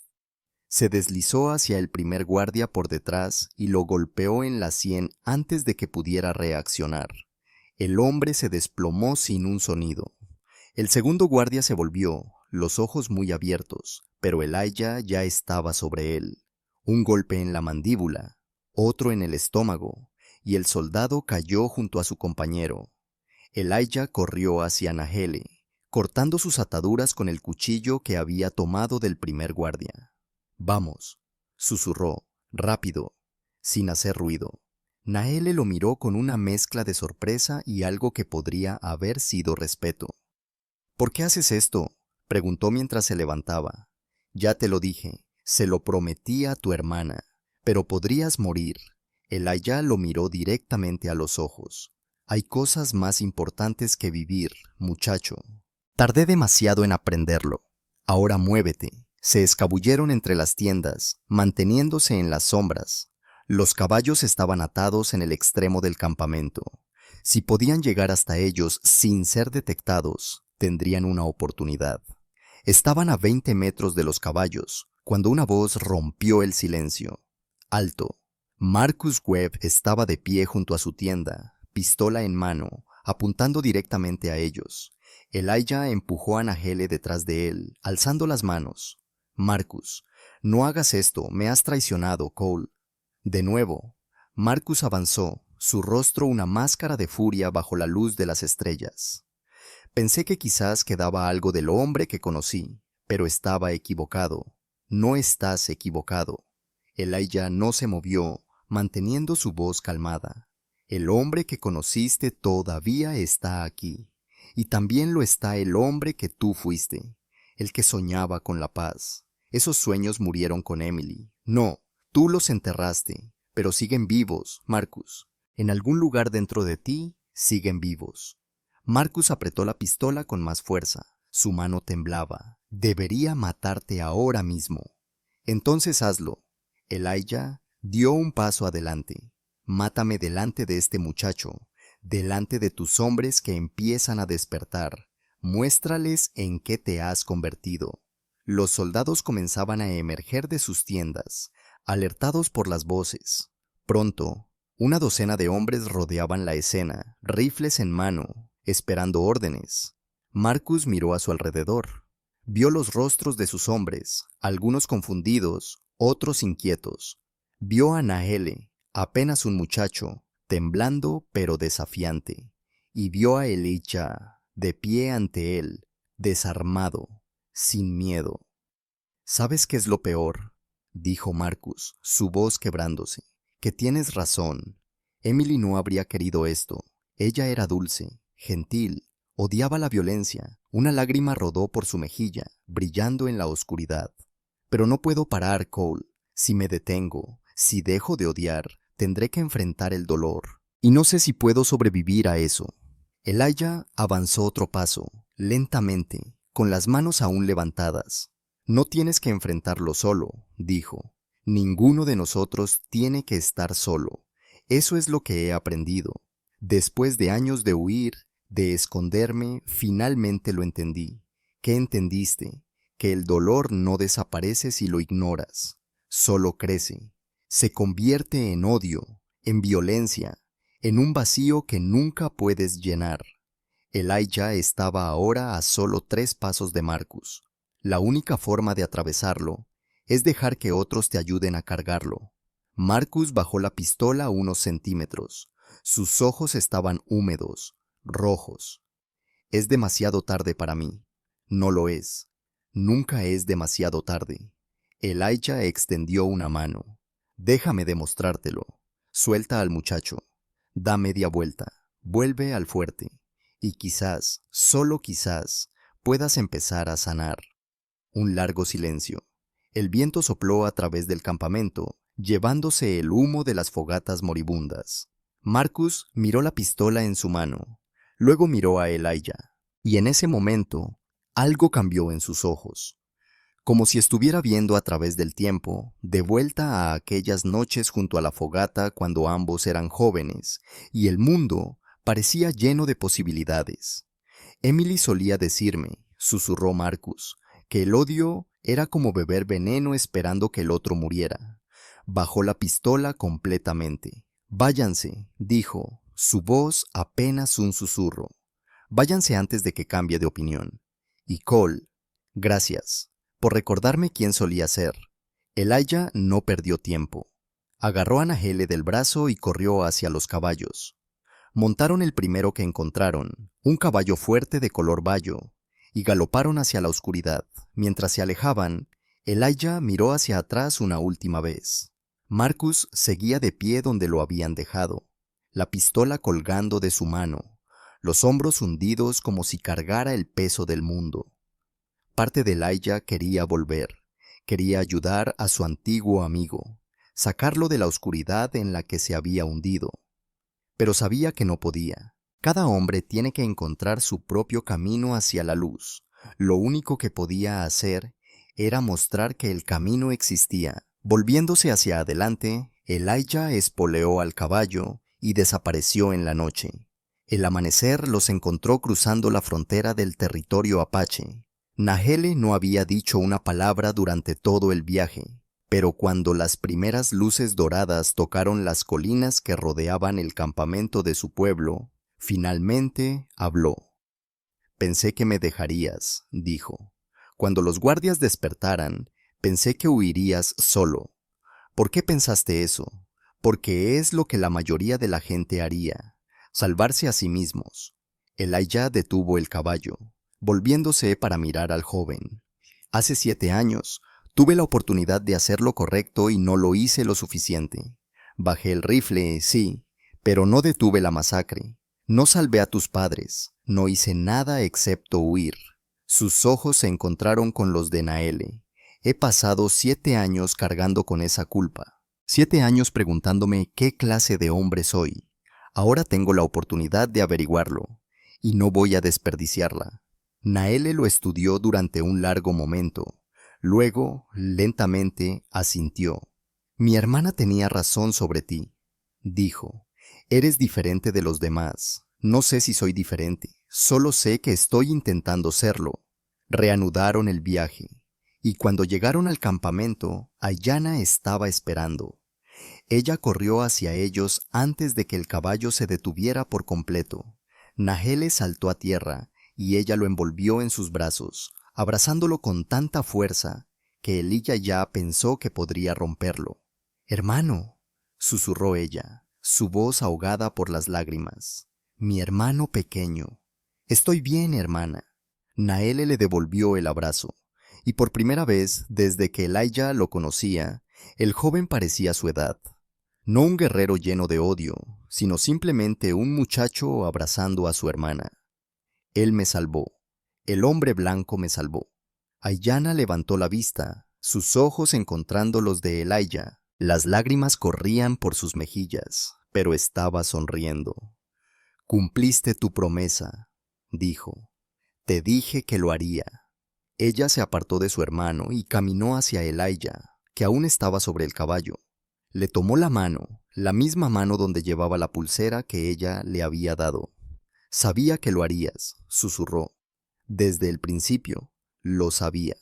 Se deslizó hacia el primer guardia por detrás y lo golpeó en la sien antes de que pudiera reaccionar. El hombre se desplomó sin un sonido. El segundo guardia se volvió, los ojos muy abiertos, pero Elijah ya estaba sobre él. Un golpe en la mandíbula, otro en el estómago, y el soldado cayó junto a su compañero. Elijah corrió hacia Nahele, cortando sus ataduras con el cuchillo que había tomado del primer guardia. «Vamos», susurró, rápido, sin hacer ruido. Nahele lo miró con una mezcla de sorpresa y algo que podría haber sido respeto. «¿Por qué haces esto?», preguntó mientras se levantaba. «Ya te lo dije, se lo prometí a tu hermana, pero podrías morir». Elijah lo miró directamente a los ojos. «Hay cosas más importantes que vivir, muchacho. Tardé demasiado en aprenderlo. Ahora muévete». Se escabulleron entre las tiendas, manteniéndose en las sombras. Los caballos estaban atados en el extremo del campamento. Si podían llegar hasta ellos sin ser detectados, tendrían una oportunidad. Estaban a 20 metros de los caballos, cuando una voz rompió el silencio. «Alto». Marcus Webb estaba de pie junto a su tienda, pistola en mano, apuntando directamente a ellos. Elijah empujó a Nahele detrás de él, alzando las manos. «Marcus, no hagas esto, me has traicionado, Cole». De nuevo, Marcus avanzó, su rostro una máscara de furia bajo la luz de las estrellas. «Pensé que quizás quedaba algo del hombre que conocí, pero estaba equivocado. No estás equivocado». Elijah no se movió, manteniendo su voz calmada. «El hombre que conociste todavía está aquí, y también lo está el hombre que tú fuiste, el que soñaba con la paz. Esos sueños murieron con Emily. No, tú los enterraste, pero siguen vivos, Marcus. En algún lugar dentro de ti, siguen vivos». Marcus apretó la pistola con más fuerza. Su mano temblaba. «Debería matarte ahora mismo». «Entonces hazlo». Elijah dio un paso adelante. «Mátame delante de este muchacho, delante de tus hombres que empiezan a despertar. Muéstrales en qué te has convertido». Los soldados comenzaban a emerger de sus tiendas, alertados por las voces. Pronto, una docena de hombres rodeaban la escena, rifles en mano, esperando órdenes. Marcus miró a su alrededor. Vio los rostros de sus hombres, algunos confundidos, otros inquietos. Vio a Nahele, apenas un muchacho, temblando pero desafiante. Y vio a Elijah, de pie ante él, desarmado, sin miedo. «¿Sabes qué es lo peor?», dijo Marcus, su voz quebrándose. «Que tienes razón. Emily no habría querido esto. Ella era dulce, gentil, odiaba la violencia». Una lágrima rodó por su mejilla, brillando en la oscuridad. «Pero no puedo parar, Cole. Si me detengo, si dejo de odiar, tendré que enfrentar el dolor. Y no sé si puedo sobrevivir a eso». Elijah avanzó otro paso, lentamente, con las manos aún levantadas. «No tienes que enfrentarlo solo», dijo. «Ninguno de nosotros tiene que estar solo. Eso es lo que he aprendido. Después de años de huir, de esconderme, finalmente lo entendí». «¿Qué entendiste?» «Que el dolor no desaparece si lo ignoras. Solo crece. Se convierte en odio, en violencia, en un vacío que nunca puedes llenar». Elijah estaba ahora a solo 3 pasos de Marcus. La única forma de atravesarlo es dejar que otros te ayuden a cargarlo. Marcus bajó la pistola unos centímetros. Sus ojos estaban húmedos, rojos. «Es demasiado tarde para mí». «No lo es. Nunca es demasiado tarde». Elijah extendió una mano. «Déjame demostrártelo». Suelta al muchacho. Da media vuelta. Vuelve al fuerte. Y quizás, solo quizás, puedas empezar a sanar. Un largo silencio. El viento sopló a través del campamento, llevándose el humo de las fogatas moribundas. Marcus miró la pistola en su mano. Luego miró a Elijah. Y en ese momento, algo cambió en sus ojos. Como si estuviera viendo a través del tiempo, de vuelta a aquellas noches junto a la fogata cuando ambos eran jóvenes, y el mundo parecía lleno de posibilidades. Emily solía decirme, susurró Marcus, que el odio era como beber veneno esperando que el otro muriera. Bajó la pistola completamente. Váyanse, dijo, su voz apenas un susurro. Váyanse antes de que cambie de opinión. Y Cole, gracias por recordarme quién solía ser. Elijah no perdió tiempo. Agarró a Nahele del brazo y corrió hacia los caballos. Montaron el primero que encontraron, un caballo fuerte de color bayo, y galoparon hacia la oscuridad. Mientras se alejaban, Elijah miró hacia atrás una última vez. Marcus seguía de pie donde lo habían dejado, la pistola colgando de su mano, los hombros hundidos como si cargara el peso del mundo. Parte de Elijah quería volver, quería ayudar a su antiguo amigo, sacarlo de la oscuridad en la que se había hundido. Pero sabía que no podía. Cada hombre tiene que encontrar su propio camino hacia la luz. Lo único que podía hacer era mostrar que el camino existía. Volviéndose hacia adelante, Elijah espoleó al caballo y desapareció en la noche. El amanecer los encontró cruzando la frontera del territorio apache. Nahele no había dicho una palabra durante todo el viaje, pero cuando las primeras luces doradas tocaron las colinas que rodeaban el campamento de su pueblo, finalmente habló. Pensé que me dejarías, dijo. Cuando los guardias despertaran, pensé que huirías solo. ¿Por qué pensaste eso? Porque es lo que la mayoría de la gente haría, salvarse a sí mismos. Elijah detuvo el caballo, volviéndose para mirar al joven. Hace 7 años, tuve la oportunidad de hacer lo correcto y no lo hice lo suficiente. Bajé el rifle, sí, pero no detuve la masacre. No salvé a tus padres, no hice nada excepto huir. Sus ojos se encontraron con los de Nahele. He pasado 7 años cargando con esa culpa. 7 años preguntándome qué clase de hombre soy. Ahora tengo la oportunidad de averiguarlo, y no voy a desperdiciarla. Nahele lo estudió durante un largo momento. Luego, lentamente, asintió. Mi hermana tenía razón sobre ti, dijo. Eres diferente de los demás. No sé si soy diferente, solo sé que estoy intentando serlo. Reanudaron el viaje, y cuando llegaron al campamento, Ayanna estaba esperando. Ella corrió hacia ellos antes de que el caballo se detuviera por completo. Nahele saltó a tierra, y ella lo envolvió en sus brazos, abrazándolo con tanta fuerza que Elijah ya pensó que podría romperlo. «Hermano», susurró ella, su voz ahogada por las lágrimas. «Mi hermano pequeño». «Estoy bien, hermana». Nahele le devolvió el abrazo, y por primera vez desde que Elijah lo conocía, el joven parecía su edad. No un guerrero lleno de odio, sino simplemente un muchacho abrazando a su hermana. Él me salvó. El hombre blanco me salvó. Ayanna levantó la vista, sus ojos encontrando los de Elijah. Las lágrimas corrían por sus mejillas, pero estaba sonriendo. «Cumpliste tu promesa», dijo. «Te dije que lo haría». Ella se apartó de su hermano y caminó hacia Elijah, que aún estaba sobre el caballo. Le tomó la mano, la misma mano donde llevaba la pulsera que ella le había dado. «Sabía que lo harías», susurró. «Desde el principio, lo sabía».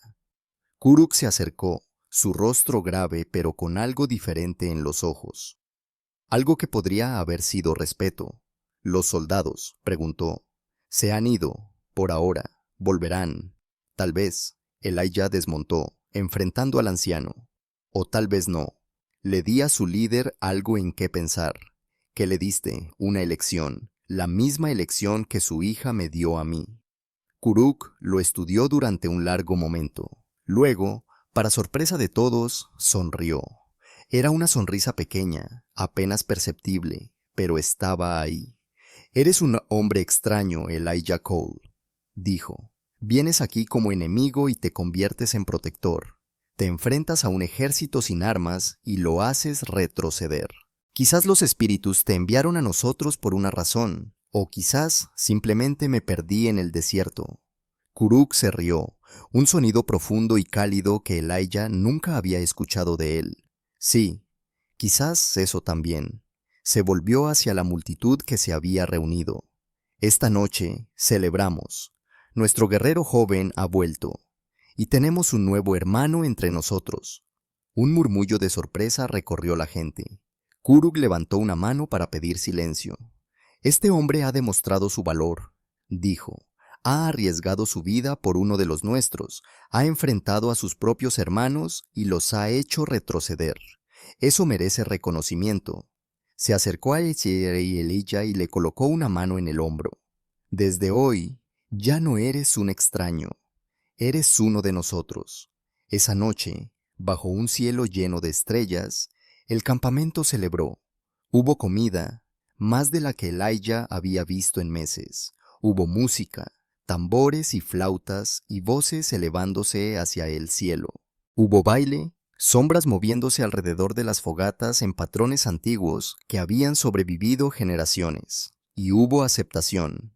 Kuruk se acercó, su rostro grave pero con algo diferente en los ojos. Algo que podría haber sido respeto. «¿Los soldados?», preguntó. «Se han ido, por ahora. Volverán. Tal vez». Elijah desmontó, enfrentando al anciano. «O tal vez no». Le di a su líder algo en qué pensar. «¿Qué le diste? Una elección. La misma elección que su hija me dio a mí». Kuruk lo estudió durante un largo momento. Luego, para sorpresa de todos, sonrió. Era una sonrisa pequeña, apenas perceptible, pero estaba ahí. Eres un hombre extraño, Elijah Cole, dijo. Vienes aquí como enemigo y te conviertes en protector. Te enfrentas a un ejército sin armas y lo haces retroceder. Quizás los espíritus te enviaron a nosotros por una razón, o quizás simplemente me perdí en el desierto. Kuruk se rió, un sonido profundo y cálido que Elijah nunca había escuchado de él. Sí, quizás eso también. Se volvió hacia la multitud que se había reunido. Esta noche celebramos. Nuestro guerrero joven ha vuelto, y tenemos un nuevo hermano entre nosotros. Un murmullo de sorpresa recorrió la gente. Kuruk levantó una mano para pedir silencio. Este hombre ha demostrado su valor, dijo. Ha arriesgado su vida por uno de los nuestros, ha enfrentado a sus propios hermanos y los ha hecho retroceder. Eso merece reconocimiento. Se acercó a Elijah y le colocó una mano en el hombro. Desde hoy, ya no eres un extraño, eres uno de nosotros. Esa noche, bajo un cielo lleno de estrellas, el campamento celebró. Hubo comida, más de la que Elijah había visto en meses. Hubo música, tambores y flautas y voces elevándose hacia el cielo. Hubo baile, sombras moviéndose alrededor de las fogatas en patrones antiguos que habían sobrevivido generaciones. Y hubo aceptación.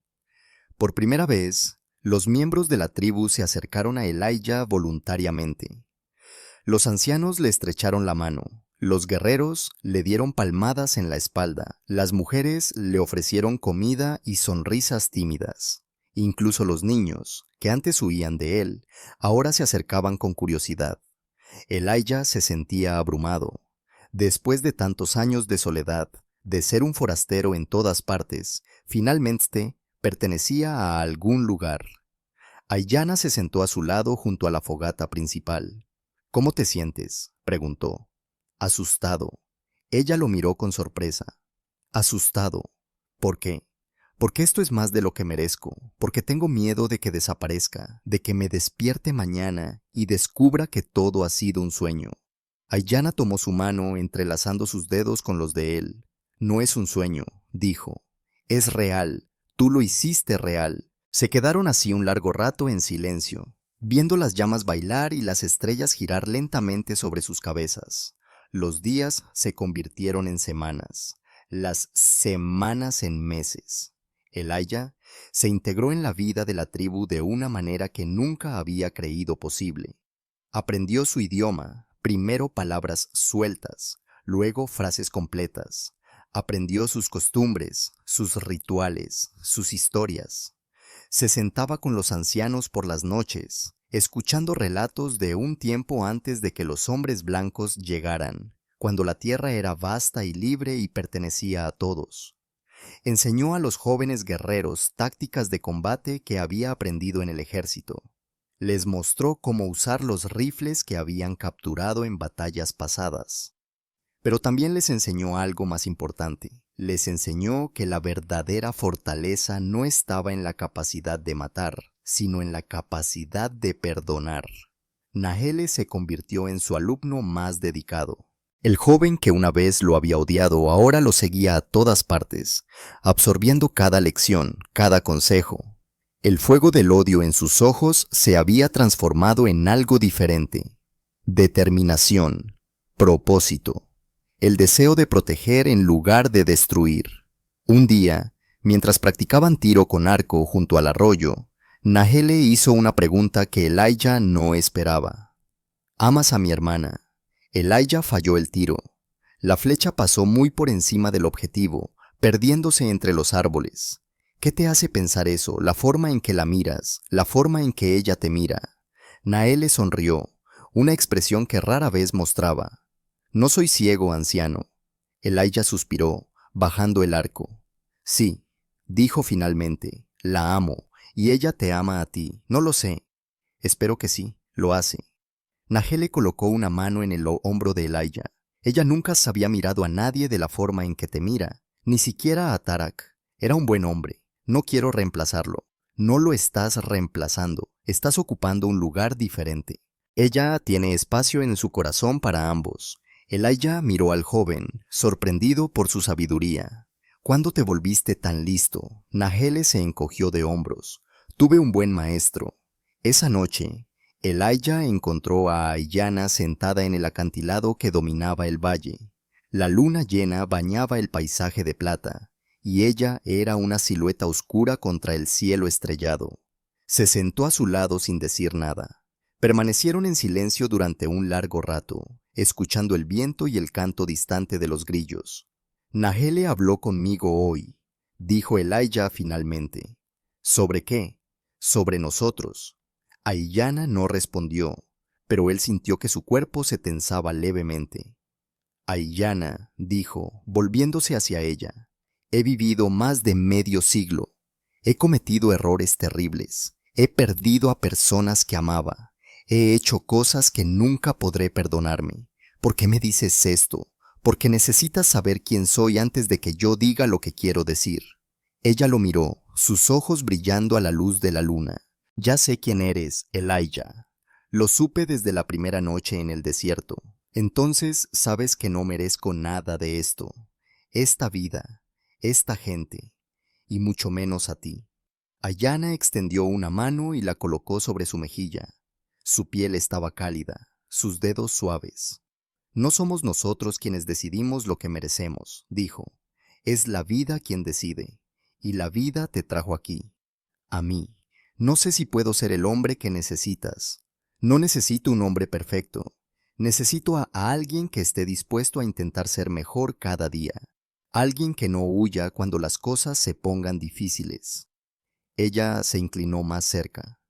Por primera vez, los miembros de la tribu se acercaron a Elijah voluntariamente. Los ancianos le estrecharon la mano, los guerreros le dieron palmadas en la espalda, las mujeres le ofrecieron comida y sonrisas tímidas. Incluso los niños, que antes huían de él, ahora se acercaban con curiosidad. Elijah se sentía abrumado. Después de tantos años de soledad, de ser un forastero en todas partes, finalmente pertenecía a algún lugar. Aiyana se sentó a su lado junto a la fogata principal. ¿Cómo te sientes?, preguntó. Asustado. Ella lo miró con sorpresa. Asustado. ¿Por qué? Porque esto es más de lo que merezco, porque tengo miedo de que desaparezca, de que me despierte mañana y descubra que todo ha sido un sueño. Aiyana tomó su mano entrelazando sus dedos con los de él. No es un sueño, dijo. Es real. Tú lo hiciste real. Se quedaron así un largo rato en silencio, viendo las llamas bailar y las estrellas girar lentamente sobre sus cabezas. Los días se convirtieron en semanas, las semanas en meses. Elijah se integró en la vida de la tribu de una manera que nunca había creído posible. Aprendió su idioma, primero palabras sueltas, luego frases completas. Aprendió sus costumbres, sus rituales, sus historias. Se sentaba con los ancianos por las noches, escuchando relatos de un tiempo antes de que los hombres blancos llegaran, cuando la tierra era vasta y libre y pertenecía a todos. Enseñó a los jóvenes guerreros tácticas de combate que había aprendido en el ejército. Les mostró cómo usar los rifles que habían capturado en batallas pasadas. Pero también les enseñó algo más importante. Les enseñó que la verdadera fortaleza no estaba en la capacidad de matar, sino en la capacidad de perdonar. Nahele se convirtió en su alumno más dedicado. El joven que una vez lo había odiado ahora lo seguía a todas partes, absorbiendo cada lección, cada consejo. El fuego del odio en sus ojos se había transformado en algo diferente. Determinación, propósito. El deseo de proteger en lugar de destruir. Un día, mientras practicaban tiro con arco junto al arroyo, Nahele hizo una pregunta que Elijah no esperaba. ¿Amas a mi hermana? Elijah falló el tiro. La flecha pasó muy por encima del objetivo, perdiéndose entre los árboles. ¿Qué te hace pensar eso? La forma en que la miras, la forma en que ella te mira. Nahele sonrió, una expresión que rara vez mostraba. No soy ciego, anciano. Elijah suspiró, bajando el arco. Sí, dijo finalmente, la amo, y ella te ama a ti, no lo sé. Espero que sí, lo hace. Nahele colocó una mano en el hombro de Elijah. Ella nunca se había mirado a nadie de la forma en que te mira, ni siquiera a Tarak. Era un buen hombre, no quiero reemplazarlo. No lo estás reemplazando, estás ocupando un lugar diferente. Ella tiene espacio en su corazón para ambos. Elijah miró al joven, sorprendido por su sabiduría. ¿Cuándo te volviste tan listo? Nahele se encogió de hombros. Tuve un buen maestro. Esa noche, Elijah encontró a Aiyana sentada en el acantilado que dominaba el valle. La luna llena bañaba el paisaje de plata, y ella era una silueta oscura contra el cielo estrellado. Se sentó a su lado sin decir nada. Permanecieron en silencio durante un largo rato, escuchando el viento y el canto distante de los grillos. Nahele habló conmigo hoy, dijo Elijah finalmente. ¿Sobre qué? Sobre nosotros. Aiyana no respondió, pero él sintió que su cuerpo se tensaba levemente. Aiyana, dijo, volviéndose hacia ella, he vivido más de medio siglo. He cometido errores terribles. He perdido a personas que amaba. He hecho cosas que nunca podré perdonarme. ¿Por qué me dices esto? Porque necesitas saber quién soy antes de que yo diga lo que quiero decir. Ella lo miró, sus ojos brillando a la luz de la luna. Ya sé quién eres, Elijah. Lo supe desde la primera noche en el desierto. Entonces sabes que no merezco nada de esto, esta vida, esta gente, y mucho menos a ti. Aiyana extendió una mano y la colocó sobre su mejilla. Su piel estaba cálida, sus dedos suaves. No somos nosotros quienes decidimos lo que merecemos, dijo. Es la vida quien decide, y la vida te trajo aquí, a mí. No sé si puedo ser el hombre que necesitas. No necesito un hombre perfecto. Necesito a alguien que esté dispuesto a intentar ser mejor cada día. Alguien que no huya cuando las cosas se pongan difíciles. Ella se inclinó más cerca.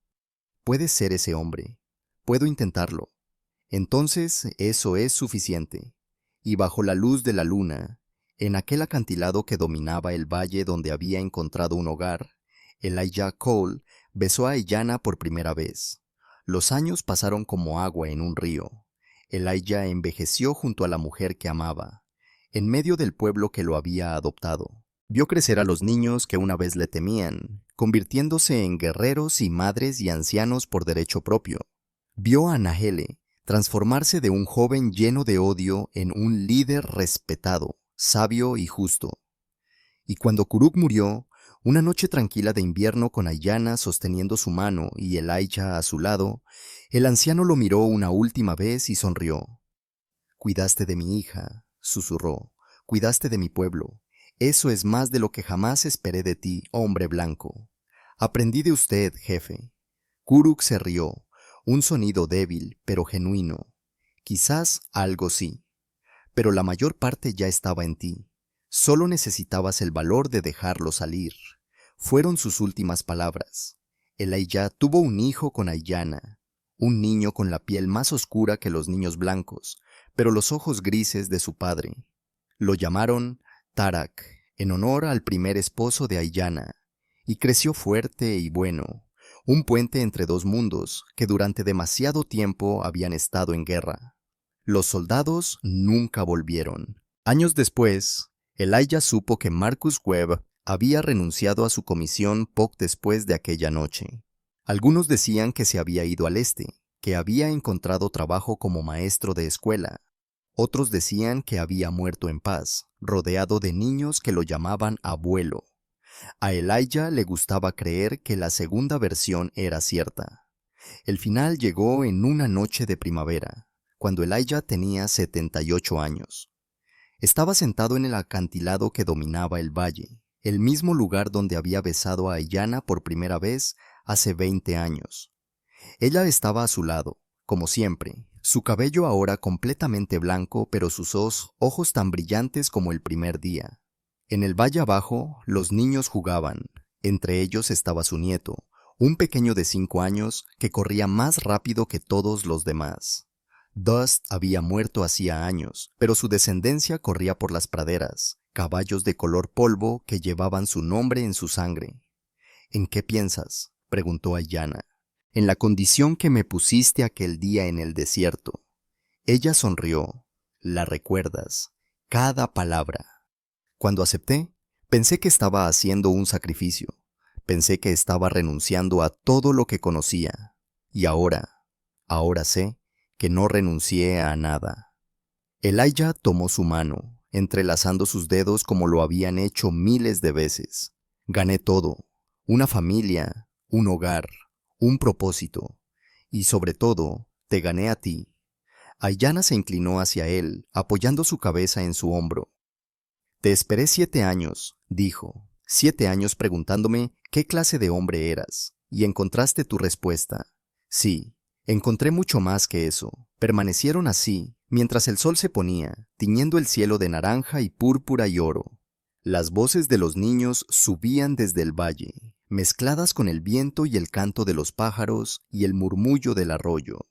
Puedes ser ese hombre. Puedo intentarlo. Entonces eso es suficiente. Y bajo la luz de la luna, en aquel acantilado que dominaba el valle donde había encontrado un hogar, Elijah Cole besó a Aiyana por primera vez. Los años pasaron como agua en un río. Elijah envejeció junto a la mujer que amaba, en medio del pueblo que lo había adoptado. Vio crecer a los niños que una vez le temían, convirtiéndose en guerreros y madres y ancianos por derecho propio. Vio a Nahele transformarse de un joven lleno de odio en un líder respetado, sabio y justo. Y cuando Kuruk murió, una noche tranquila de invierno con Aiyana sosteniendo su mano y Elijah a su lado, el anciano lo miró una última vez y sonrió. «Cuidaste de mi hija», susurró, «cuidaste de mi pueblo. Eso es más de lo que jamás esperé de ti, hombre blanco. Aprendí de usted, jefe». Kuruk se rió, un sonido débil, pero genuino. «Quizás algo sí, pero la mayor parte ya estaba en ti. Solo necesitabas el valor de dejarlo salir». Fueron sus últimas palabras. Elijah tuvo un hijo con Aiyana, un niño con la piel más oscura que los niños blancos, pero los ojos grises de su padre. Lo llamaron Tarak, en honor al primer esposo de Aiyana, y creció fuerte y bueno, un puente entre dos mundos que durante demasiado tiempo habían estado en guerra. Los soldados nunca volvieron. Años después, Elijah supo que Marcus Webb había renunciado a su comisión poco después de aquella noche. Algunos decían que se había ido al este, que había encontrado trabajo como maestro de escuela. Otros decían que había muerto en paz, rodeado de niños que lo llamaban abuelo. A Elijah le gustaba creer que la segunda versión era cierta. El final llegó en una noche de primavera, cuando Elijah tenía 78 años. Estaba sentado en el acantilado que dominaba el valle, el mismo lugar donde había besado a Aiyana por primera vez hace 20 años. Ella estaba a su lado, como siempre, su cabello ahora completamente blanco, pero sus ojos tan brillantes como el primer día. En el valle abajo, los niños jugaban. Entre ellos estaba su nieto, un pequeño de 5 años que corría más rápido que todos los demás. Dust había muerto hacía años, pero su descendencia corría por las praderas, caballos de color polvo que llevaban su nombre en su sangre. «¿En qué piensas?», preguntó Aiyana. «En la condición que me pusiste aquel día en el desierto». Ella sonrió. «La recuerdas, cada palabra». Cuando acepté, pensé que estaba haciendo un sacrificio. Pensé que estaba renunciando a todo lo que conocía. Y ahora sé que no renuncié a nada. Elijah tomó su mano, entrelazando sus dedos como lo habían hecho miles de veces. Gané todo, una familia, un hogar, un propósito, y sobre todo, te gané a ti. Aiyana se inclinó hacia él, apoyando su cabeza en su hombro. Te esperé 7 años, dijo, 7 años preguntándome qué clase de hombre eras, y encontraste tu respuesta. Sí, encontré mucho más que eso. Permanecieron así, mientras el sol se ponía, tiñendo el cielo de naranja y púrpura y oro. Las voces de los niños subían desde el valle, mezcladas con el viento y el canto de los pájaros y el murmullo del arroyo.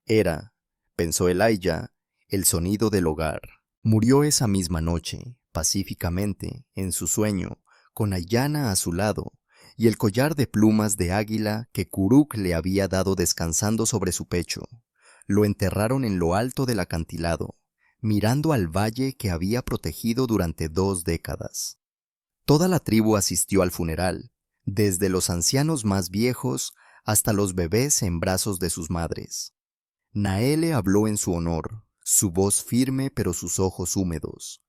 Era, pensó Elijah, el sonido del hogar. Murió esa misma noche, pacíficamente, en su sueño, con Aiyana a su lado, y el collar de plumas de águila que Kuruk le había dado descansando sobre su pecho. Lo enterraron en lo alto del acantilado, mirando al valle que había protegido durante 2 décadas. Toda la tribu asistió al funeral, desde los ancianos más viejos hasta los bebés en brazos de sus madres. Naele habló en su honor, su voz firme pero sus ojos húmedos.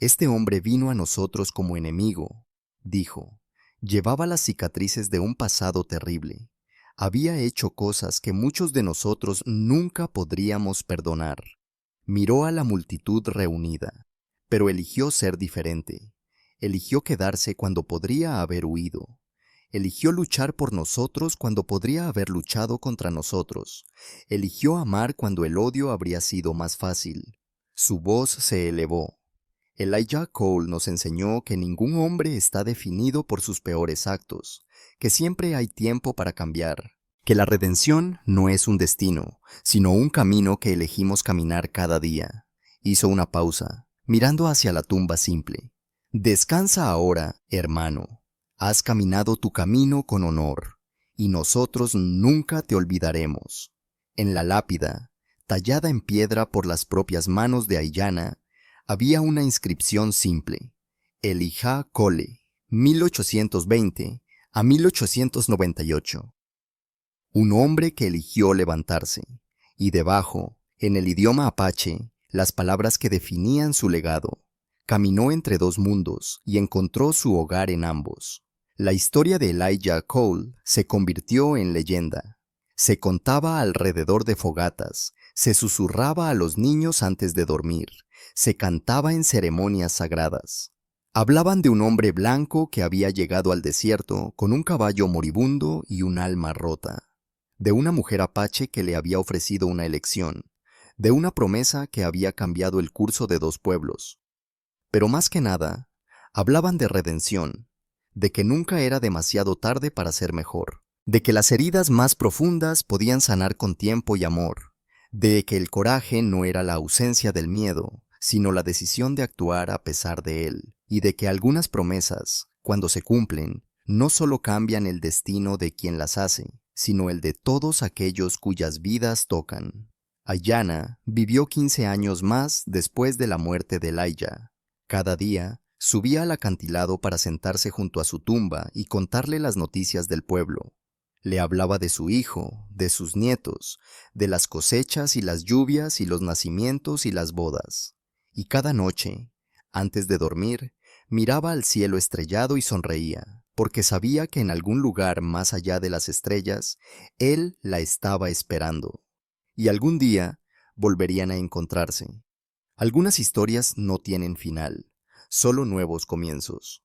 Este hombre vino a nosotros como enemigo, dijo. Llevaba las cicatrices de un pasado terrible. Había hecho cosas que muchos de nosotros nunca podríamos perdonar. Miró a la multitud reunida, pero eligió ser diferente. Eligió quedarse cuando podría haber huido. Eligió luchar por nosotros cuando podría haber luchado contra nosotros. Eligió amar cuando el odio habría sido más fácil. Su voz se elevó. Elijah Cole nos enseñó que ningún hombre está definido por sus peores actos, que siempre hay tiempo para cambiar, que la redención no es un destino, sino un camino que elegimos caminar cada día. Hizo una pausa, mirando hacia la tumba simple. Descansa ahora, hermano. Has caminado tu camino con honor, y nosotros nunca te olvidaremos. En la lápida, tallada en piedra por las propias manos de Aiyana, había una inscripción simple: Elijah Cole, 1820 a 1898. Un hombre que eligió levantarse, y debajo, en el idioma apache, las palabras que definían su legado. Caminó entre dos mundos y encontró su hogar en ambos. La historia de Elijah Cole se convirtió en leyenda. Se contaba alrededor de fogatas, se susurraba a los niños antes de dormir, se cantaba en ceremonias sagradas. Hablaban de un hombre blanco que había llegado al desierto con un caballo moribundo y un alma rota, de una mujer apache que le había ofrecido una elección, de una promesa que había cambiado el curso de 2 pueblos. Pero más que nada, hablaban de redención, de que nunca era demasiado tarde para ser mejor, de que las heridas más profundas podían sanar con tiempo y amor, de que el coraje no era la ausencia del miedo, sino la decisión de actuar a pesar de él, y de que algunas promesas, cuando se cumplen, no solo cambian el destino de quien las hace, sino el de todos aquellos cuyas vidas tocan. Aiyana vivió 15 años más después de la muerte de Elijah. Cada día, subía al acantilado para sentarse junto a su tumba y contarle las noticias del pueblo. Le hablaba de su hijo, de sus nietos, de las cosechas y las lluvias y los nacimientos y las bodas. Y cada noche, antes de dormir, miraba al cielo estrellado y sonreía, porque sabía que en algún lugar más allá de las estrellas, él la estaba esperando. Y algún día volverían a encontrarse. Algunas historias no tienen final, solo nuevos comienzos.